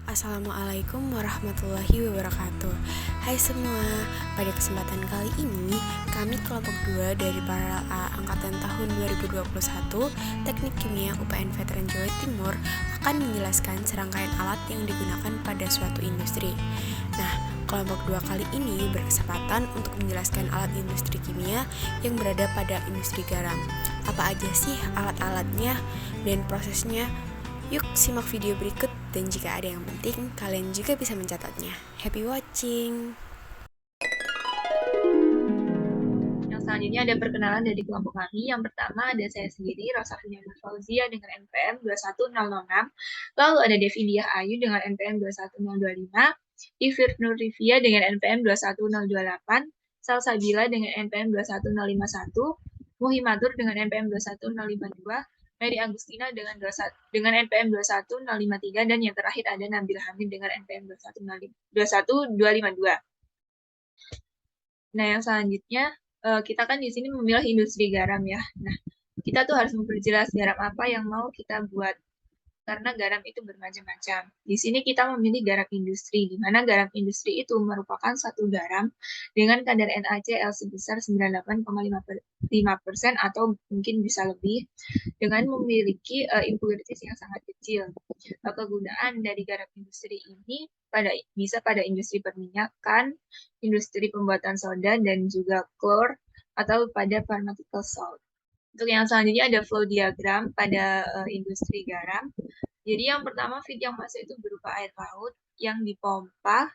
Assalamualaikum warahmatullahi wabarakatuh. Hai semua, pada kesempatan kali ini kami kelompok 2 dari Paralel A angkatan tahun 2021 Teknik Kimia UPN Veteran Jawa Timur akan menjelaskan serangkaian alat yang digunakan pada suatu industri. Nah, kelompok 2 kali ini berkesempatan untuk menjelaskan alat industri kimia yang berada pada industri garam. Apa aja sih alat-alatnya dan prosesnya? Yuk simak video berikut, dan jika ada yang penting, kalian juga bisa mencatatnya. Happy watching! Yang selanjutnya ada perkenalan dari kelompok kami. Yang pertama ada saya sendiri, Rosafina Fauzia dengan NPM 21006. Lalu ada Devi Diah Ayu dengan NPM 21025. Ifir Nurrifia dengan NPM 21028. Salsabila dengan NPM 21051. Muhimatur dengan NPM 21052. Mary Agustina dengan NPM 21053, dan yang terakhir ada Nabil Hamid dengan NPM 21252. Nah, yang selanjutnya kita kan di sini memilah industri garam ya. Nah, kita tuh harus memperjelas garam apa yang mau kita buat, karena garam itu bermacam-macam. Di sini kita memilih garam industri, di mana garam industri itu merupakan satu garam dengan kadar NaCl sebesar 98,5% atau mungkin bisa lebih, dengan memiliki impurities yang sangat kecil. Kegunaan dari garam industri ini bisa pada industri perminyakan, industri pembuatan soda, dan juga klor, atau pada pharmaceutical salt. Untuk yang selanjutnya ada flow diagram pada industri garam. Jadi yang pertama feed yang masuk itu berupa air laut yang dipompa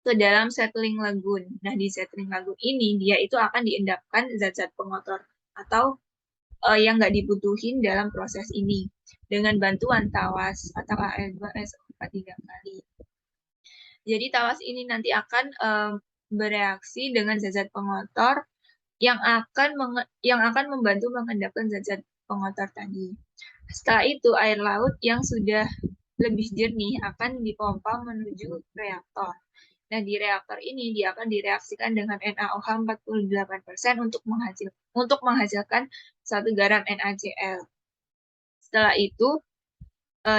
ke dalam settling lagoon. Nah, di settling lagoon ini dia itu akan diendapkan zat-zat pengotor atau yang nggak dibutuhin dalam proses ini dengan bantuan tawas atau Al2SO4 3 kali. Jadi tawas ini nanti akan bereaksi dengan zat-zat pengotor yang akan membantu mengendapkan zat-zat pengotor tadi. Setelah itu air laut yang sudah lebih jernih akan dipompa menuju reaktor. Nah, di reaktor ini dia akan direaksikan dengan NaOH 48% untuk menghasilkan satu garam NaCl. Setelah itu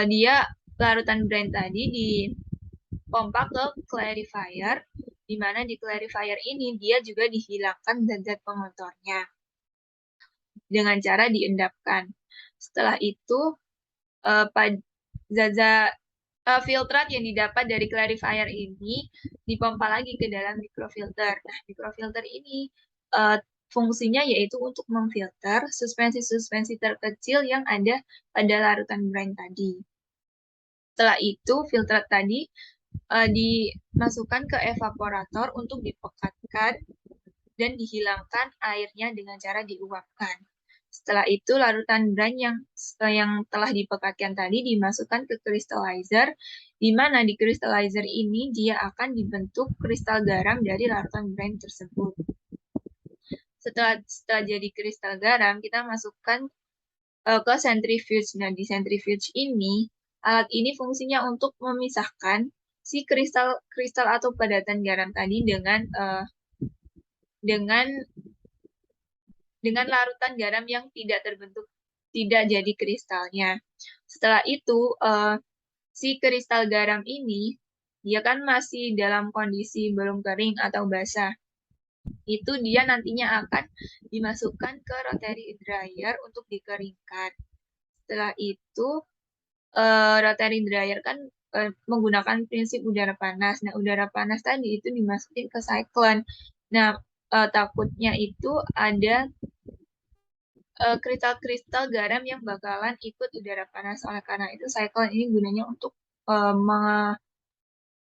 dia larutan brine tadi dipompa ke clarifier, di mana di clarifier ini dia juga dihilangkan zat-zat pengotornya dengan cara diendapkan. Setelah itu zat-zat filtrat yang didapat dari clarifier ini dipompa lagi ke dalam microfilter. Nah, microfilter ini fungsinya yaitu untuk memfilter suspensi-suspensi terkecil yang ada pada larutan brine tadi. Setelah itu, filtrat tadi dimasukkan ke evaporator untuk dipekatkan dan dihilangkan airnya dengan cara diuapkan. Setelah itu, larutan brine yang telah dipekatkan tadi dimasukkan ke crystallizer, di mana di crystallizer ini dia akan dibentuk kristal garam dari larutan brine tersebut. Setelah jadi kristal garam, kita masukkan ke centrifuge. Nah, di centrifuge ini, alat ini fungsinya untuk memisahkan si kristal atau padatan garam tadi dengan larutan garam yang tidak terbentuk, tidak jadi kristalnya. Setelah itu, si kristal garam ini, dia kan masih dalam kondisi belum kering atau basah. Itu dia nantinya akan dimasukkan ke rotary dryer untuk dikeringkan. Setelah itu, rotary dryer kan menggunakan prinsip udara panas. Nah, udara panas tadi itu dimasukin ke cyclone. Nah, takutnya itu ada kristal-kristal garam yang bakalan ikut udara panas. Oleh karena itu, cyclone ini gunanya untuk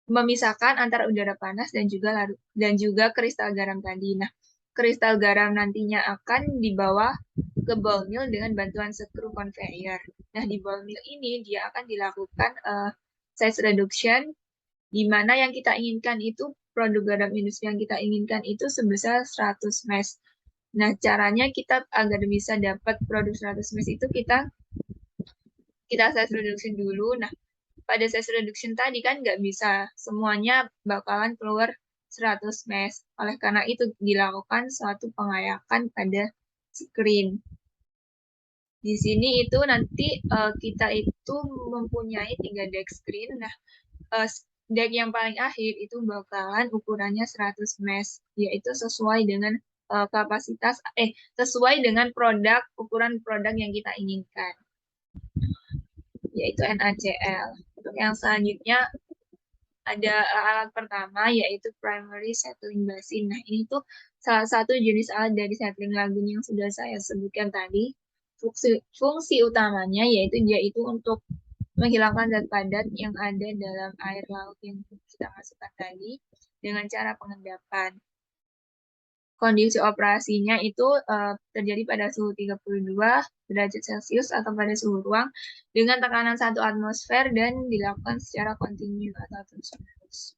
memisahkan antara udara panas dan juga kristal garam tadi. Nah, kristal garam nantinya akan dibawa ke ball mill dengan bantuan screw conveyor. Nah, di ball mill ini dia akan dilakukan size reduction, di mana yang kita inginkan itu produk garam industri yang kita inginkan itu sebesar 100 mesh. Nah, caranya kita agar bisa dapat produk 100 mesh itu kita size reduction dulu. Nah, pada size reduction tadi kan nggak bisa semuanya bakalan keluar 100 mesh. Oleh karena itu dilakukan suatu pengayakan pada screen. Di sini itu nanti kita itu mempunyai 3 deck screen. Nah, deck yang paling akhir itu bakalan ukurannya 100 mesh, yaitu sesuai dengan sesuai dengan ukuran produk yang kita inginkan, yaitu NaCl. Untuk yang selanjutnya ada alat pertama yaitu primary settling basin. Nah, ini tuh salah satu jenis alat dari settling lagun yang sudah saya sebutkan tadi. Fungsi utamanya yaitu untuk menghilangkan zat padat yang ada dalam air laut yang kita masukkan tadi dengan cara pengendapan. Kondisi operasinya itu terjadi pada suhu 32 derajat Celcius atau pada suhu ruang dengan tekanan 1 atmosfer dan dilakukan secara kontinu atau terus-menerus.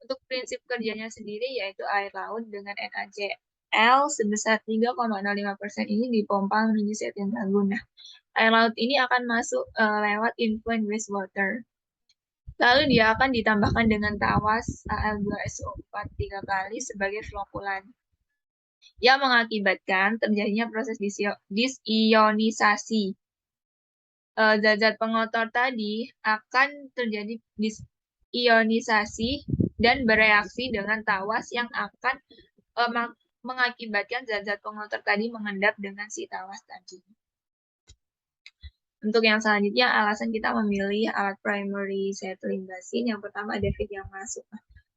Untuk prinsip kerjanya sendiri yaitu air laut dengan NaCl sebesar 3,05% ini dipompa menuju settling lagun. Nah, air laut ini akan masuk lewat influent wastewater. Lalu dia akan ditambahkan dengan tawas Al2SO4 3 kali sebagai flokulan yang mengakibatkan terjadinya proses disionisasi. Zat-zat pengotor tadi akan terjadi disionisasi dan bereaksi dengan tawas yang akan mengakibatkan zat-zat pengotor tadi mengendap dengan si tawas tadi. Untuk yang selanjutnya, alasan kita memilih alat primary settling basin, yang pertama ada feed yang masuk.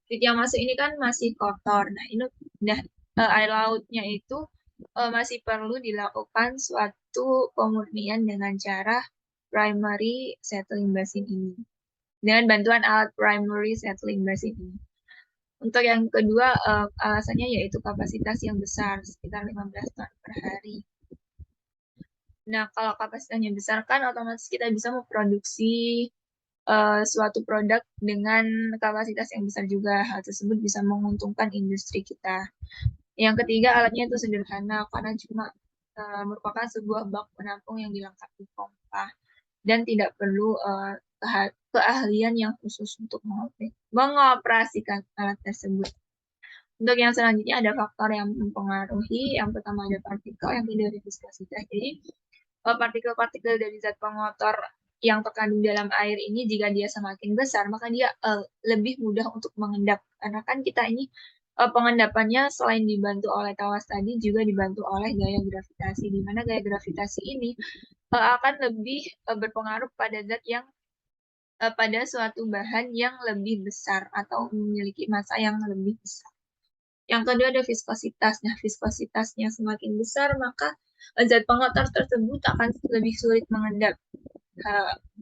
Feed yang masuk ini kan masih kotor. Nah, ini udah air lautnya itu masih perlu dilakukan suatu pemurnian dengan cara primary settling basin ini. Dengan bantuan alat primary settling basin ini. Untuk yang kedua, alasannya yaitu kapasitas yang besar, sekitar 15 ton per hari. Nah, kalau kapasitasnya besar kan otomatis kita bisa memproduksi suatu produk dengan kapasitas yang besar juga. Hal tersebut bisa menguntungkan industri kita. Yang ketiga, alatnya itu sederhana karena cuma merupakan sebuah bak penampung yang dilengkapi pompa dan tidak perlu keahlian yang khusus untuk mengoperasikan alat tersebut. Untuk yang selanjutnya ada faktor yang mempengaruhi. Yang pertama ada partikel, yang kedua ada viskositas. Jadi partikel-partikel dari zat pengotor yang terkandung dalam air ini jika dia semakin besar maka dia lebih mudah untuk mengendap, karena kan kita ini pengendapannya selain dibantu oleh tawas tadi juga dibantu oleh gaya gravitasi, di mana gaya gravitasi ini akan lebih berpengaruh pada zat yang pada suatu bahan yang lebih besar atau memiliki massa yang lebih besar. Yang kedua ada viskositas. Nah, viskositasnya semakin besar maka zat pengotor tersebut akan lebih sulit mengendap.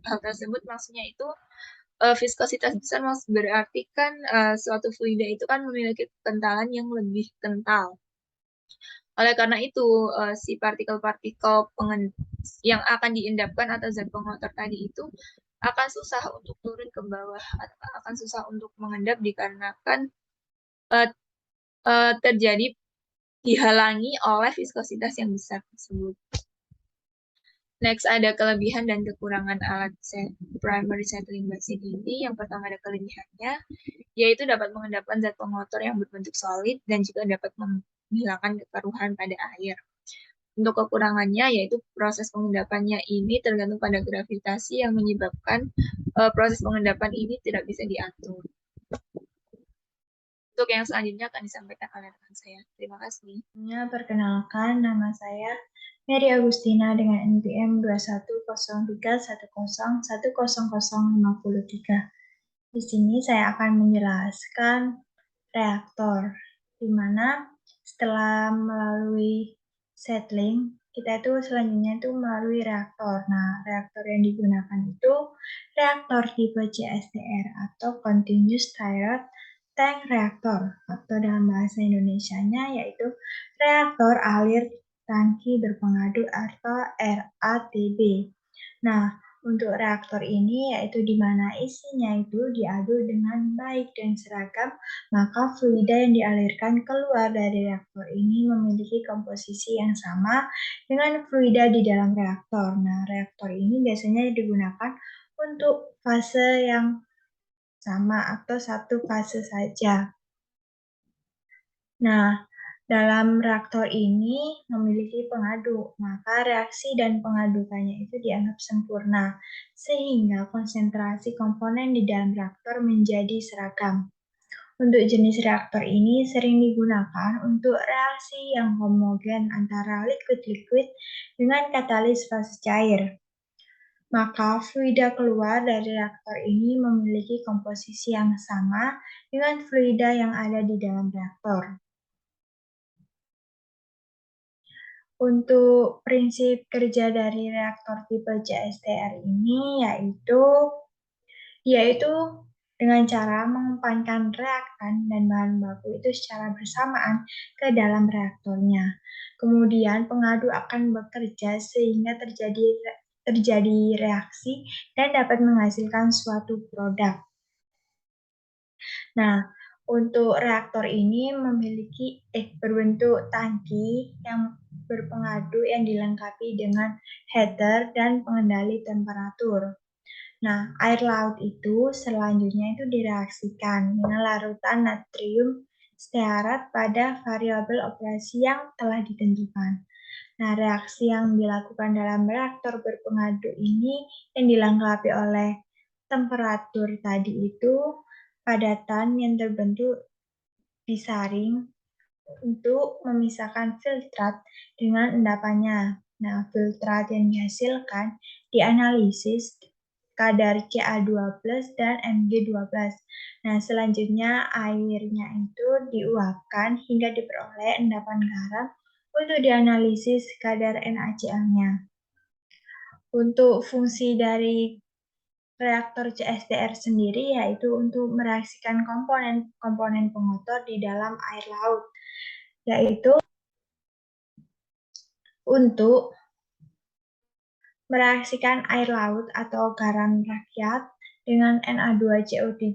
Hal tersebut maksudnya itu viskositas besar berarti kan suatu fluida itu kan memiliki kekentalan yang lebih kental. Oleh karena itu, si partikel-partikel yang akan diendapkan atau zat pengotor tadi itu akan susah untuk turun ke bawah, akan susah untuk mengendap dikarenakan terjadi dihalangi oleh viskositas yang besar tersebut. Next, ada kelebihan dan kekurangan alat primary settling basin ini. Yang pertama ada kelebihannya, yaitu dapat mengendapkan zat pengotor yang berbentuk solid dan juga dapat menghilangkan kekeruhan pada air. Untuk kekurangannya, yaitu proses pengendapannya ini tergantung pada gravitasi yang menyebabkan proses pengendapan ini tidak bisa diatur. Untuk yang selanjutnya akan disampaikan oleh rekan saya. Terima kasih. Perkenalkan, nama saya Mary Agustina dengan NPM 210310101053. Di sini saya akan menjelaskan reaktor, di mana setelah melalui settling, kita itu selanjutnya itu melalui reaktor. Nah, reaktor yang digunakan itu reaktor tipe CSTR atau Continuous Stirred Tank Reactor, atau dalam bahasa Indonesianya yaitu reaktor alir tangki berpengadu atau RATB. Nah, untuk reaktor ini yaitu di mana isinya itu diadu dengan baik dan seragam, maka fluida yang dialirkan keluar dari reaktor ini memiliki komposisi yang sama dengan fluida di dalam reaktor. Nah, reaktor ini biasanya digunakan untuk fase yang sama atau satu fase saja. Nah, Dalam reaktor ini memiliki pengadu, maka reaksi dan pengadukannya itu dianggap sempurna, sehingga konsentrasi komponen di dalam reaktor menjadi seragam. Untuk jenis reaktor ini sering digunakan untuk reaksi yang homogen antara liquid-liquid dengan katalis fase cair. Maka fluida keluar dari reaktor ini memiliki komposisi yang sama dengan fluida yang ada di dalam reaktor. Untuk prinsip kerja dari reaktor tipe CSTR ini yaitu dengan cara mengumpankan reaktan dan bahan baku itu secara bersamaan ke dalam reaktornya. Kemudian pengadu akan bekerja sehingga terjadi reaksi dan dapat menghasilkan suatu produk. Nah, untuk reaktor ini berbentuk tangki yang berpengadu yang dilengkapi dengan heater dan pengendali temperatur. Nah, air laut itu selanjutnya itu direaksikan dengan larutan natrium stearat pada variabel operasi yang telah ditentukan. Nah, reaksi yang dilakukan dalam reaktor berpengadu ini yang dilengkapi oleh temperatur tadi itu padatan yang terbentuk disaring untuk memisahkan filtrat dengan endapannya. Nah, filtrat yang dihasilkan dianalisis kadar Ca2+ dan Mg12. Nah, selanjutnya airnya itu diuapkan hingga diperoleh endapan garam untuk dianalisis kadar NaCl-nya. Untuk fungsi dari reaktor CSTR sendiri yaitu untuk mereaksikan komponen-komponen pengotor di dalam air laut, yaitu untuk mereaksikan air laut atau garam rakyat dengan Na2CO3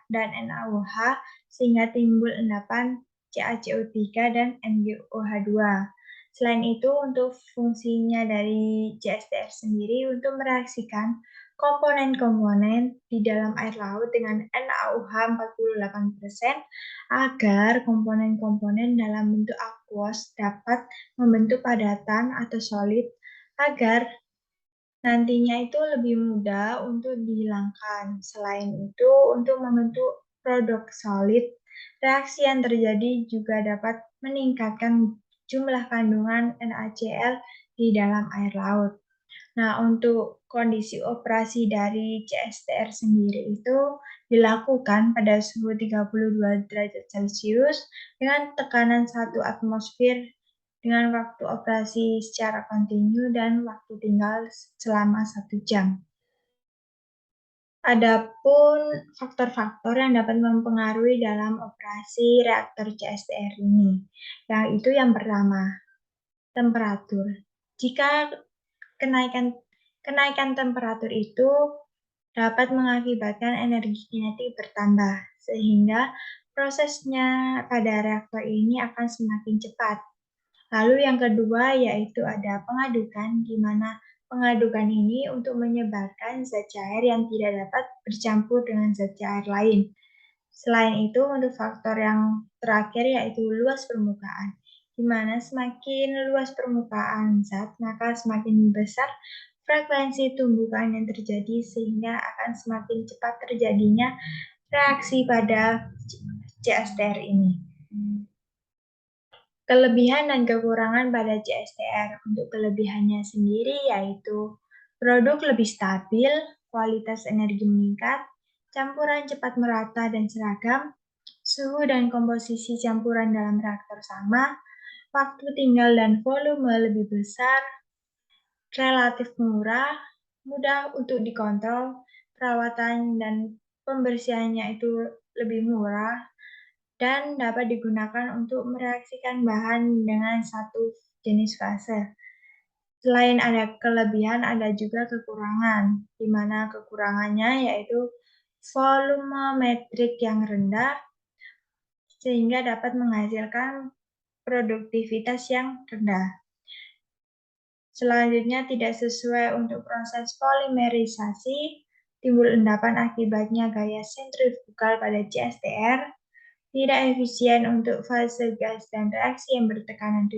dan NaOH sehingga timbul endapan CaCO3 dan MgOH2. Selain itu, untuk fungsinya dari CSTR sendiri untuk mereaksikan komponen-komponen di dalam air laut dengan NaOH 48% agar komponen-komponen dalam bentuk aquos dapat membentuk padatan atau solid agar nantinya itu lebih mudah untuk dihilangkan. Selain itu, untuk membentuk produk solid, reaksi yang terjadi juga dapat meningkatkan jumlah kandungan NaCl di dalam air laut. Nah, untuk kondisi operasi dari CSTR sendiri itu dilakukan pada suhu 32 derajat Celcius dengan tekanan 1 atmosfer dengan waktu operasi secara kontinu dan waktu tinggal selama 1 jam. Adapun faktor-faktor yang dapat mempengaruhi dalam operasi reaktor CSTR ini, yaitu yang pertama, temperatur. Jika kenaikan temperatur itu dapat mengakibatkan energi kinetik bertambah, sehingga prosesnya pada reaktor ini akan semakin cepat. Lalu yang kedua yaitu ada pengadukan, di mana pengadukan ini untuk menyebarkan zat cair yang tidak dapat bercampur dengan zat cair lain. Selain itu, untuk faktor yang terakhir yaitu luas permukaan, di mana semakin luas permukaan zat, maka semakin besar frekuensi tumbukan yang terjadi sehingga akan semakin cepat terjadinya reaksi pada CSTR ini. Kelebihan dan kekurangan pada CSTR. Untuk kelebihannya sendiri yaitu produk lebih stabil, kualitas energi meningkat, campuran cepat merata dan seragam, suhu dan komposisi campuran dalam reaktor sama, waktu tinggal dan volume lebih besar, relatif murah, mudah untuk dikontrol, perawatan dan pembersihannya itu lebih murah, dan dapat digunakan untuk mereaksikan bahan dengan satu jenis fase. Selain ada kelebihan, ada juga kekurangan, di mana kekurangannya yaitu volumetrik yang rendah, sehingga dapat menghasilkan produktivitas yang rendah. Selanjutnya, tidak sesuai untuk proses polimerisasi, timbul endapan akibatnya gaya sentrifugal pada CSTR, tidak efisien untuk fase gas dan reaksi yang bertekanan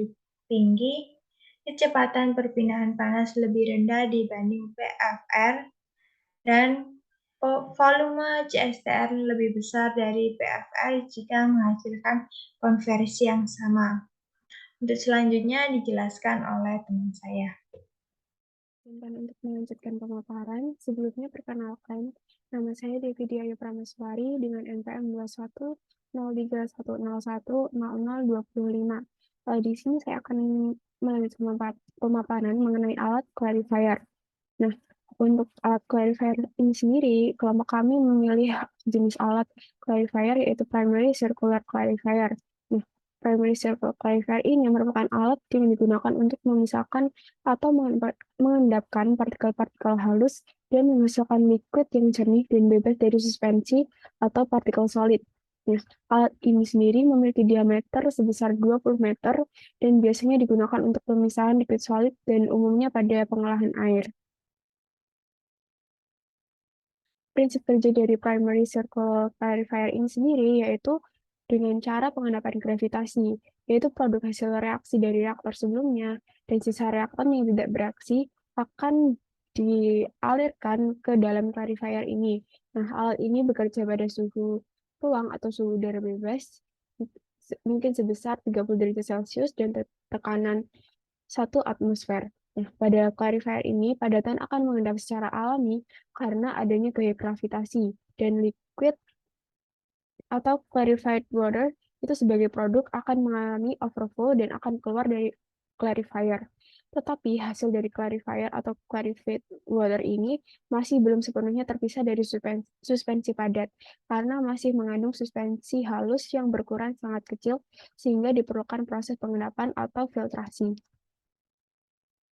tinggi, kecepatan perpindahan panas lebih rendah dibanding PFR, dan volume CSTR lebih besar dari PFR jika menghasilkan konversi yang sama. Untuk selanjutnya dijelaskan oleh teman saya. Dan untuk melanjutkan pemaparan, sebelumnya perkenalkan, nama saya Devi Diayu Prameswari dengan NPM 210311010025. Di sini saya akan melanjutkan pemaparan mengenai alat clarifier. Nah, untuk alat clarifier ini sendiri, kelompok kami memilih jenis alat clarifier yaitu primary circular clarifier. Nah, primary circular clarifier ini merupakan alat yang digunakan untuk memisahkan atau mengendapkan partikel-partikel halus dan menghasilkan liquid yang jernih dan bebas dari suspensi atau partikel solid. Nah, alat ini sendiri memiliki diameter sebesar 20 meter dan biasanya digunakan untuk pemisahan liquid solid dan umumnya pada pengolahan air. Prinsip kerja dari primary circle clarifier ini sendiri yaitu dengan cara pengendapan gravitasi, yaitu produk hasil reaksi dari reaktor sebelumnya dan sisa reaktor yang tidak bereaksi akan dialirkan ke dalam clarifier ini. Nah, alat ini bekerja pada suhu ruang atau suhu udara bebas, mungkin sebesar 30 derajat Celcius dan tekanan 1 atmosfer. Nah, pada clarifier ini, padatan akan mengendap secara alami karena adanya gaya gravitasi, dan liquid atau clarified water itu sebagai produk akan mengalami overflow dan akan keluar dari clarifier. Tetapi hasil dari clarifier atau clarified water ini masih belum sepenuhnya terpisah dari suspensi padat, karena masih mengandung suspensi halus yang berukuran sangat kecil, sehingga diperlukan proses pengendapan atau filtrasi.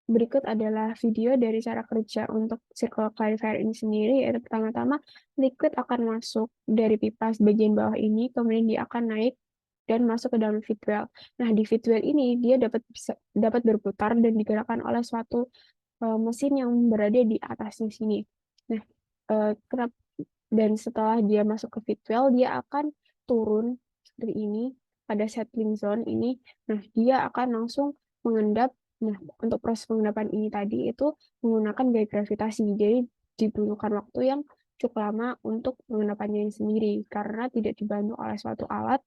Berikut adalah video dari cara kerja untuk circle clarifier ini sendiri, yaitu pertama-tama liquid akan masuk dari pipa bagian bawah ini, kemudian dia akan naik dan masuk ke dalam feed well. Nah, di feed well ini dia dapat berputar dan digerakkan oleh suatu mesin yang berada di atasnya sini. Nah, dan setelah dia masuk ke feed well, dia akan turun seperti ini pada settling zone ini. Nah, dia akan langsung mengendap. Nah, untuk proses pengendapan ini tadi itu menggunakan gaya gravitasi. Jadi dibutuhkan waktu yang cukup lama untuk pengendapannya sendiri karena tidak dibantu oleh suatu alat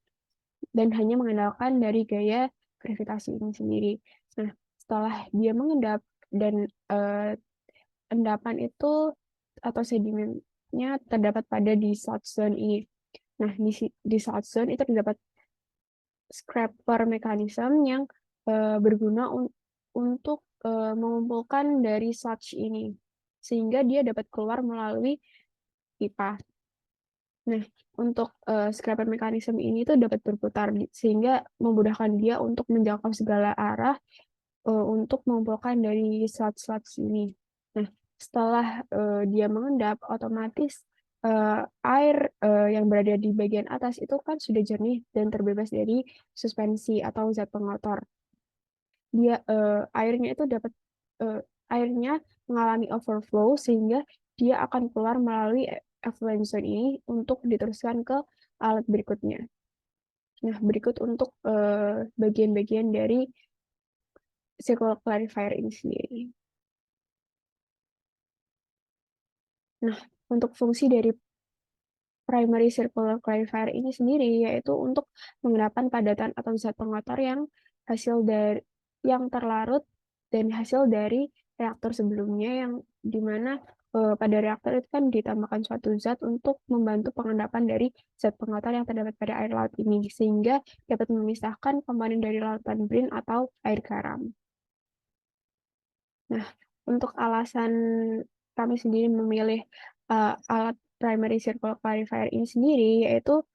dan hanya mengandalkan dari gaya gravitasi ini sendiri. Nah, setelah dia mengendap dan endapan itu atau sedimennya terdapat pada di salt zone ini. Nah, di salt zone itu terdapat scraper mechanism yang berguna untuk mengumpulkan dari sludge ini, sehingga dia dapat keluar melalui pipa. Nah, untuk scraper mechanism ini tuh dapat berputar, sehingga memudahkan dia untuk menjangkau segala arah untuk mengumpulkan dari sludge-sludge ini. Nah, setelah dia mengendap, otomatis air yang berada di bagian atas itu kan sudah jernih dan terbebas dari suspensi atau zat pengotor. Dia airnya mengalami overflow sehingga dia akan keluar melalui effluent zone ini untuk diteruskan ke alat berikutnya. Nah, berikut untuk bagian-bagian dari circle clarifier ini sendiri. Nah, untuk fungsi dari primary circular clarifier ini sendiri yaitu untuk mengendapkan padatan atau zat pengotor yang terlarut dan hasil dari reaktor sebelumnya, yang dimana pada reaktor itu kan ditambahkan suatu zat untuk membantu pengendapan dari zat pengotor yang terdapat pada air laut ini, sehingga dapat memisahkan komponen dari lautan Brin atau air garam. Nah, untuk alasan kami sendiri memilih alat primary circle clarifier ini sendiri, yaitu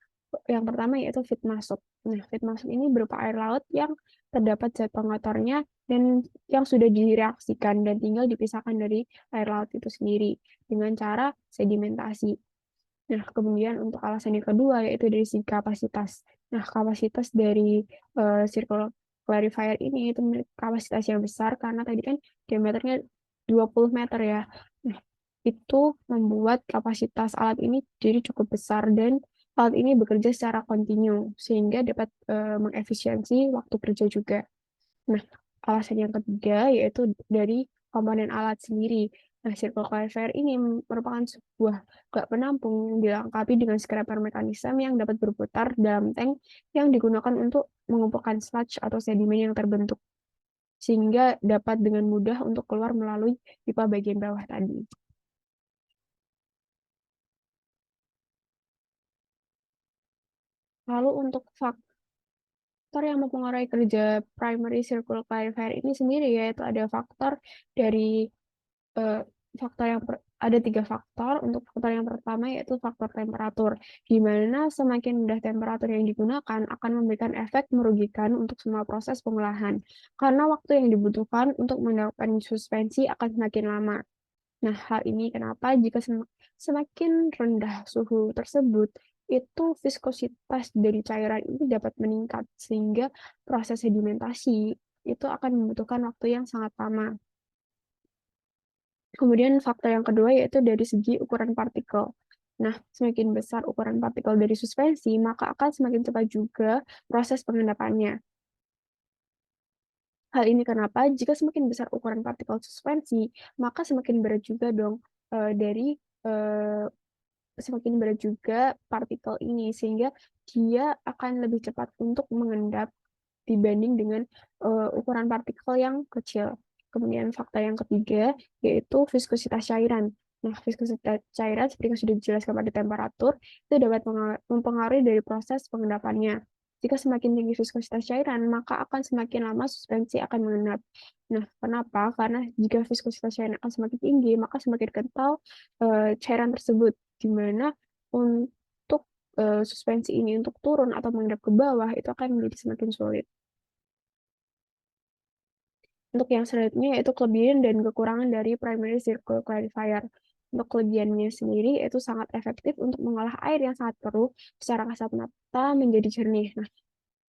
yang pertama yaitu feed masuk. Nah, feed masuk ini berupa air laut yang terdapat zat pengotornya dan yang sudah direaksikan dan tinggal dipisahkan dari air laut itu sendiri dengan cara sedimentasi. Nah, kemudian untuk alasan yang kedua yaitu dari segi kapasitas. Nah, kapasitas dari circle clarifier ini itu memiliki kapasitas yang besar karena tadi kan diameternya 20 meter ya. Nah, itu membuat kapasitas alat ini jadi cukup besar dan alat ini bekerja secara kontinu sehingga dapat mengefisiensi waktu kerja juga. Nah, alasan yang ketiga yaitu dari komponen alat sendiri. Nah, circle clarifier ini merupakan sebuah gak penampung yang dilengkapi dengan scraper mekanisme yang dapat berputar dalam tank yang digunakan untuk mengumpulkan sludge atau sedimen yang terbentuk, sehingga dapat dengan mudah untuk keluar melalui pipa bagian bawah tadi. Lalu untuk faktor yang mempengaruhi kerja primary circle clarifier ini sendiri, yaitu ada faktor dari ada 3 faktor. Untuk faktor yang pertama yaitu faktor temperatur, di mana semakin rendah temperatur yang digunakan akan memberikan efek merugikan untuk semua proses pengolahan, karena waktu yang dibutuhkan untuk mendapatkan suspensi akan semakin lama. Nah, hal ini kenapa jika semakin rendah suhu tersebut, itu viskositas dari cairan ini dapat meningkat, sehingga proses sedimentasi itu akan membutuhkan waktu yang sangat lama. Kemudian faktor yang kedua yaitu dari segi ukuran partikel. Nah, semakin besar ukuran partikel dari suspensi, maka akan semakin cepat juga proses pengendapannya. Hal ini kenapa? Jika semakin besar ukuran partikel suspensi, maka semakin berat juga dong semakin berat juga partikel ini, sehingga dia akan lebih cepat untuk mengendap dibanding dengan ukuran partikel yang kecil. Kemudian faktor yang ketiga yaitu viskositas cairan. Nah, viskositas cairan seperti yang sudah dijelaskan pada temperatur itu dapat mempengaruhi dari proses pengendapannya. Jika semakin tinggi viskositas cairan, maka akan semakin lama suspensi akan mengendap. Nah, kenapa? Karena jika viskositas cairan akan semakin tinggi, maka semakin kental cairan tersebut, di mana untuk suspensi ini untuk turun atau mengendap ke bawah itu akan menjadi semakin sulit. Untuk yang selanjutnya yaitu kelebihan dan kekurangan dari primary circle clarifier. Untuk kelebihannya sendiri itu sangat efektif untuk mengolah air yang sangat keruh secara kasat mata menjadi jernih. Nah,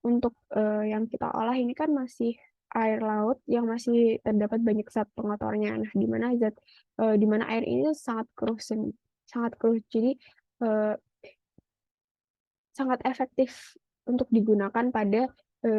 untuk yang kita olah ini kan masih air laut yang masih terdapat banyak zat pengotornya. Nah, di mana air ini sangat keruh, jadi eh, sangat efektif untuk digunakan pada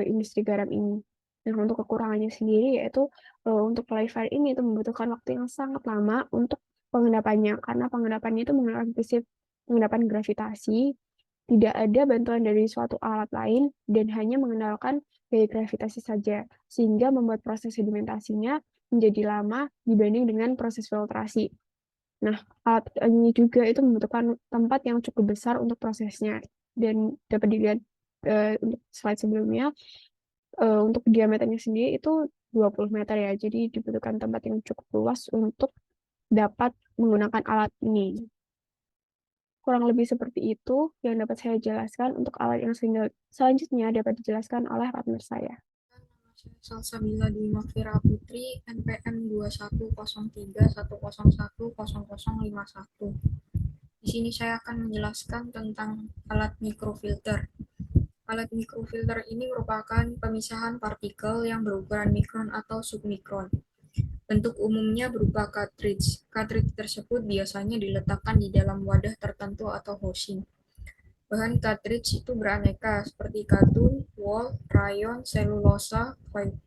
industri garam ini. Nah, untuk kekurangannya sendiri yaitu untuk clarifier ini itu membutuhkan waktu yang sangat lama untuk pengendapannya, karena pengendapannya itu menggunakan prinsip pengendapan gravitasi, tidak ada bantuan dari suatu alat lain, dan hanya mengandalkan gaya gravitasi saja, sehingga membuat proses sedimentasinya menjadi lama dibanding dengan proses filtrasi. Nah, alat ini juga itu membutuhkan tempat yang cukup besar untuk prosesnya, dan dapat dilihat untuk slide sebelumnya, untuk diameternya sendiri itu 20 meter ya, jadi dibutuhkan tempat yang cukup luas untuk dapat menggunakan alat ini. Kurang lebih seperti itu yang dapat saya jelaskan. Untuk alat yang selanjutnya dapat dijelaskan oleh partner saya. Salsabila Dwi Makfira Putri, NPM 210310110051. Di sini saya akan menjelaskan tentang alat mikrofilter. Alat mikrofilter ini merupakan pemisahan partikel yang berukuran mikron atau submikron. Bentuk umumnya berupa cartridge. Cartridge tersebut biasanya diletakkan di dalam wadah tertentu atau housing. Bahan cartridge itu beraneka seperti katun, wool, rayon, selulosa,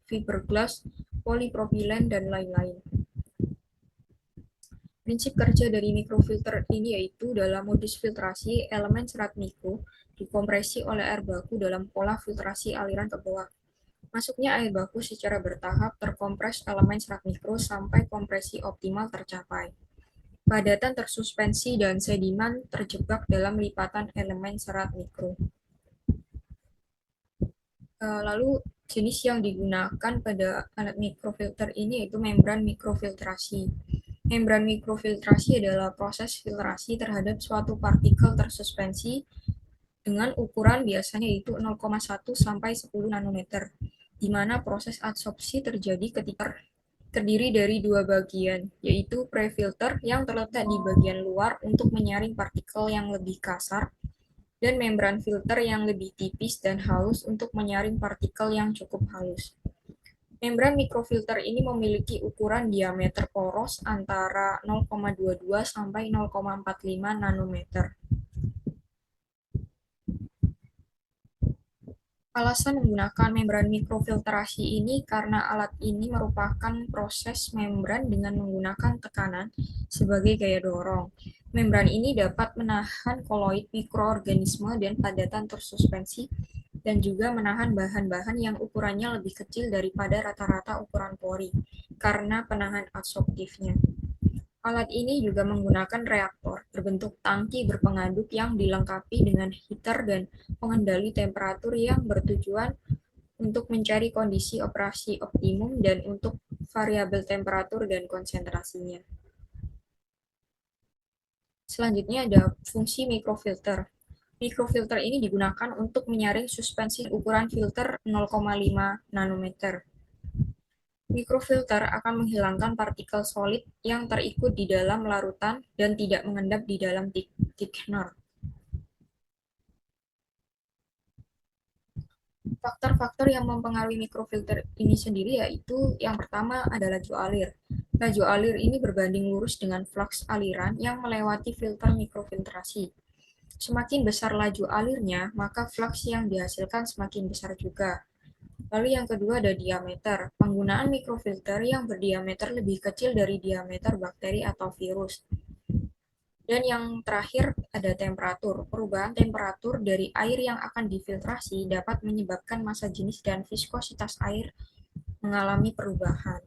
fiberglass, polipropilen, dan lain-lain. Prinsip kerja dari mikrofilter ini yaitu dalam modus filtrasi, elemen serat mikro dikompresi oleh air baku dalam pola filtrasi aliran ke bawah. Masuknya air baku secara bertahap terkompres elemen serat mikro sampai kompresi optimal tercapai. Padatan tersuspensi dan sedimen terjebak dalam lipatan elemen serat mikro. Lalu jenis yang digunakan pada alat mikrofilter ini yaitu membran mikrofiltrasi. Membran mikrofiltrasi adalah proses filtrasi terhadap suatu partikel tersuspensi dengan ukuran biasanya yaitu 0,1 sampai 10 nanometer, di mana proses adsorpsi terjadi ketika terdiri dari 2 bagian, yaitu prefilter yang terletak di bagian luar untuk menyaring partikel yang lebih kasar, dan membran filter yang lebih tipis dan halus untuk menyaring partikel yang cukup halus. Membran mikrofilter ini memiliki ukuran diameter poros antara 0,22 sampai 0,45 nanometer. Alasan menggunakan membran mikrofiltrasi ini karena alat ini merupakan proses membran dengan menggunakan tekanan sebagai gaya dorong. Membran ini dapat menahan koloid mikroorganisme dan padatan tersuspensi dan juga menahan bahan-bahan yang ukurannya lebih kecil daripada rata-rata ukuran pori karena penahan adsorptifnya. Alat ini juga menggunakan reaktor berbentuk tangki berpengaduk yang dilengkapi dengan heater dan pengendali temperatur yang bertujuan untuk mencari kondisi operasi optimum dan untuk variabel temperatur dan konsentrasinya. Selanjutnya ada fungsi mikrofilter. Mikrofilter ini digunakan untuk menyaring suspensi ukuran filter 0,5 nanometer. Mikrofilter akan menghilangkan partikel solid yang terikut di dalam larutan dan tidak mengendap di dalam thickener. Faktor-faktor yang mempengaruhi mikrofilter ini sendiri yaitu yang pertama ada laju alir. Laju alir ini berbanding lurus dengan flux aliran yang melewati filter mikrofiltrasi. Semakin besar laju alirnya, maka flux yang dihasilkan semakin besar juga. Lalu yang kedua ada diameter. Penggunaan mikrofilter yang berdiameter lebih kecil dari diameter bakteri atau virus. Dan yang terakhir ada temperatur. Perubahan temperatur dari air yang akan difiltrasi dapat menyebabkan massa jenis dan viskositas air mengalami perubahan.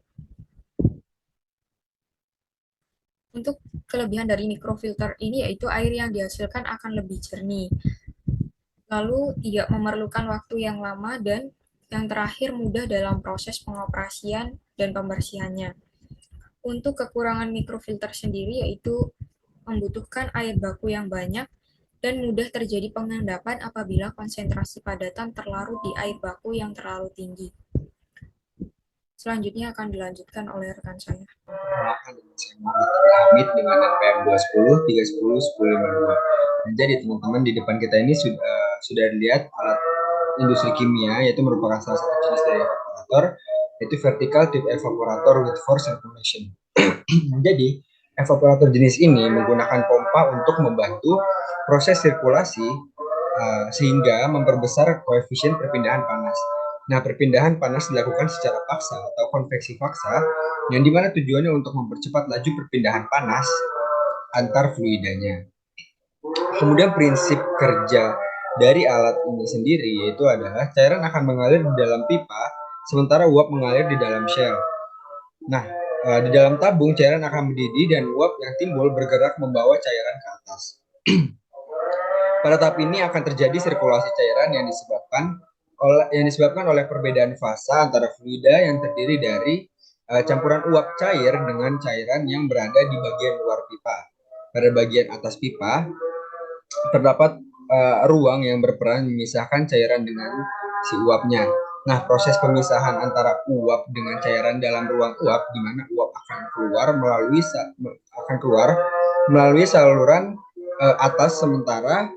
Untuk kelebihan dari mikrofilter ini yaitu air yang dihasilkan akan lebih jernih. Lalu tidak memerlukan waktu yang lama dan yang terakhir mudah dalam proses pengoperasian dan pembersihannya. Untuk kekurangan mikrofilter sendiri yaitu membutuhkan air baku yang banyak dan mudah terjadi pengendapan apabila konsentrasi padatan terlarut di air baku yang terlalu tinggi. Selanjutnya akan dilanjutkan oleh rekan saya. Perkenalkan dengan saya Muhammad Hamid dengan NPM 210 310 1052. Nah, jadi teman-teman di depan kita ini sudah dilihat alat industri kimia, yaitu merupakan salah satu jenis dari evaporator, yaitu vertical tube evaporator with force circulation. Jadi evaporator jenis ini menggunakan pompa untuk membantu proses sirkulasi sehingga memperbesar koefisien perpindahan panas. Nah, perpindahan panas dilakukan secara paksa atau konveksi paksa, yang dimana tujuannya untuk mempercepat laju perpindahan panas antar fluidanya. Kemudian prinsip kerja dari alat ini sendiri yaitu adalah cairan akan mengalir di dalam pipa, sementara uap mengalir di dalam shell. Nah, di dalam tabung cairan akan mendidih dan uap yang timbul bergerak membawa cairan ke atas. Pada tahap ini akan terjadi sirkulasi cairan yang disebabkan oleh perbedaan fasa antara fluida yang terdiri dari campuran uap cair dengan cairan yang berada di bagian luar pipa. Pada bagian atas pipa terdapat ruang yang berperan memisahkan cairan dengan si uapnya. Nah, proses pemisahan antara uap dengan cairan dalam ruang uap, di mana uap akan keluar melalui saluran atas, sementara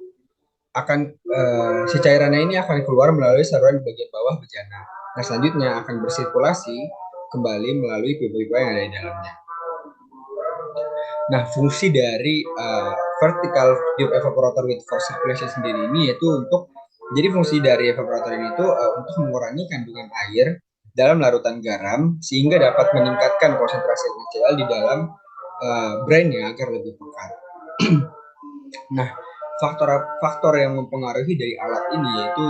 si cairannya ini akan keluar melalui saluran di bagian bawah bejana. Nah, selanjutnya akan bersirkulasi kembali melalui pipa-pipa yang ada di dalamnya. Nah, fungsi dari vertical tube evaporator with force circulation sendiri ini yaitu fungsi dari evaporator ini itu untuk mengurangi kandungan air dalam larutan garam sehingga dapat meningkatkan konsentrasi NaCl di dalam brine-nya agar lebih pekat. Nah, faktor yang mempengaruhi dari alat ini yaitu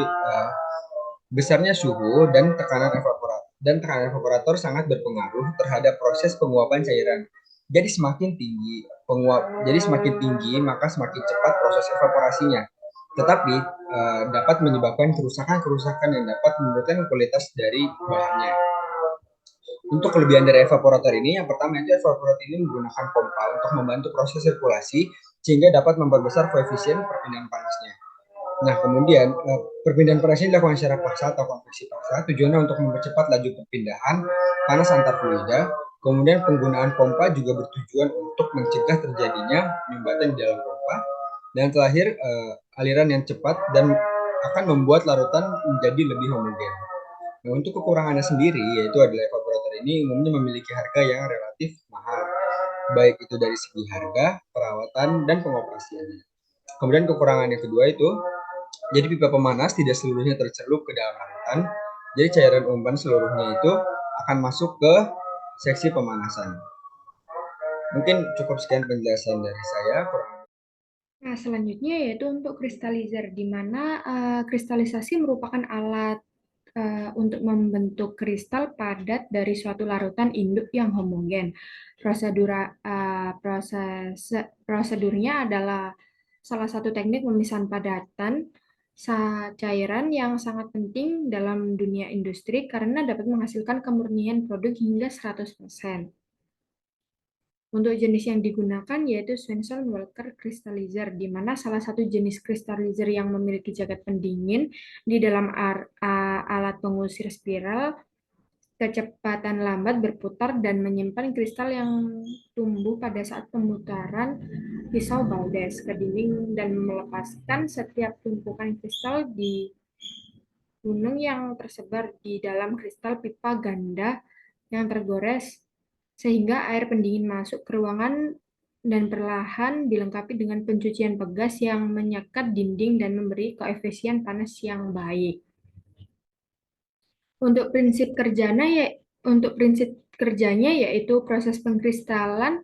besarnya suhu dan tekanan evaporator. Dan tekanan evaporator sangat berpengaruh terhadap proses penguapan cairan. Jadi semakin tinggi maka semakin cepat proses evaporasinya. Tetapi dapat menyebabkan kerusakan yang dapat menurunkan kualitas dari bahannya. Untuk kelebihan dari evaporator ini, yang pertama itu evaporator ini menggunakan pompa untuk membantu proses sirkulasi sehingga dapat memperbesar koefisien perpindahan panasnya. Nah, kemudian perpindahan panas ini dilakukan secara paksa atau konveksi paksa, tujuannya untuk mempercepat laju perpindahan panas antar fluida. Kemudian penggunaan pompa juga bertujuan untuk mencegah terjadinya penyumbatan di dalam pompa. Dan terakhir, aliran yang cepat dan akan membuat larutan menjadi lebih homogen. Nah, untuk kekurangannya sendiri, yaitu adalah evaporator ini umumnya memiliki harga yang relatif mahal, baik itu dari segi harga, perawatan, dan pengoperasiannya. Kemudian kekurangan yang kedua itu Jadi pipa pemanas tidak seluruhnya tercelup ke dalam larutan. Jadi cairan umpan seluruhnya itu akan masuk ke seksi pemanasan. Mungkin cukup sekian penjelasan dari saya. Nah, selanjutnya yaitu untuk kristalizer, di mana kristalisasi merupakan alat untuk membentuk kristal padat dari suatu larutan induk yang homogen. Prosedurnya adalah salah satu teknik pemisahan padatan cairan yang sangat penting dalam dunia industri karena dapat menghasilkan kemurnian produk hingga 100%. Untuk jenis yang digunakan yaitu Swenson-Walker Crystallizer, di mana salah satu jenis crystallizer yang memiliki jaket pendingin di dalam alat pengusir spiral, kecepatan lambat berputar dan menyimpan kristal yang tumbuh pada saat pemutaran pisau Baldes ke dinding dan melepaskan setiap tumpukan kristal di gunung yang tersebar di dalam kristal pipa ganda yang tergores sehingga air pendingin masuk ke ruangan dan perlahan dilengkapi dengan pencucian pegas yang menyekat dinding dan memberi koefisien panas yang baik. Untuk prinsip kerjanya yaitu proses pengkristalan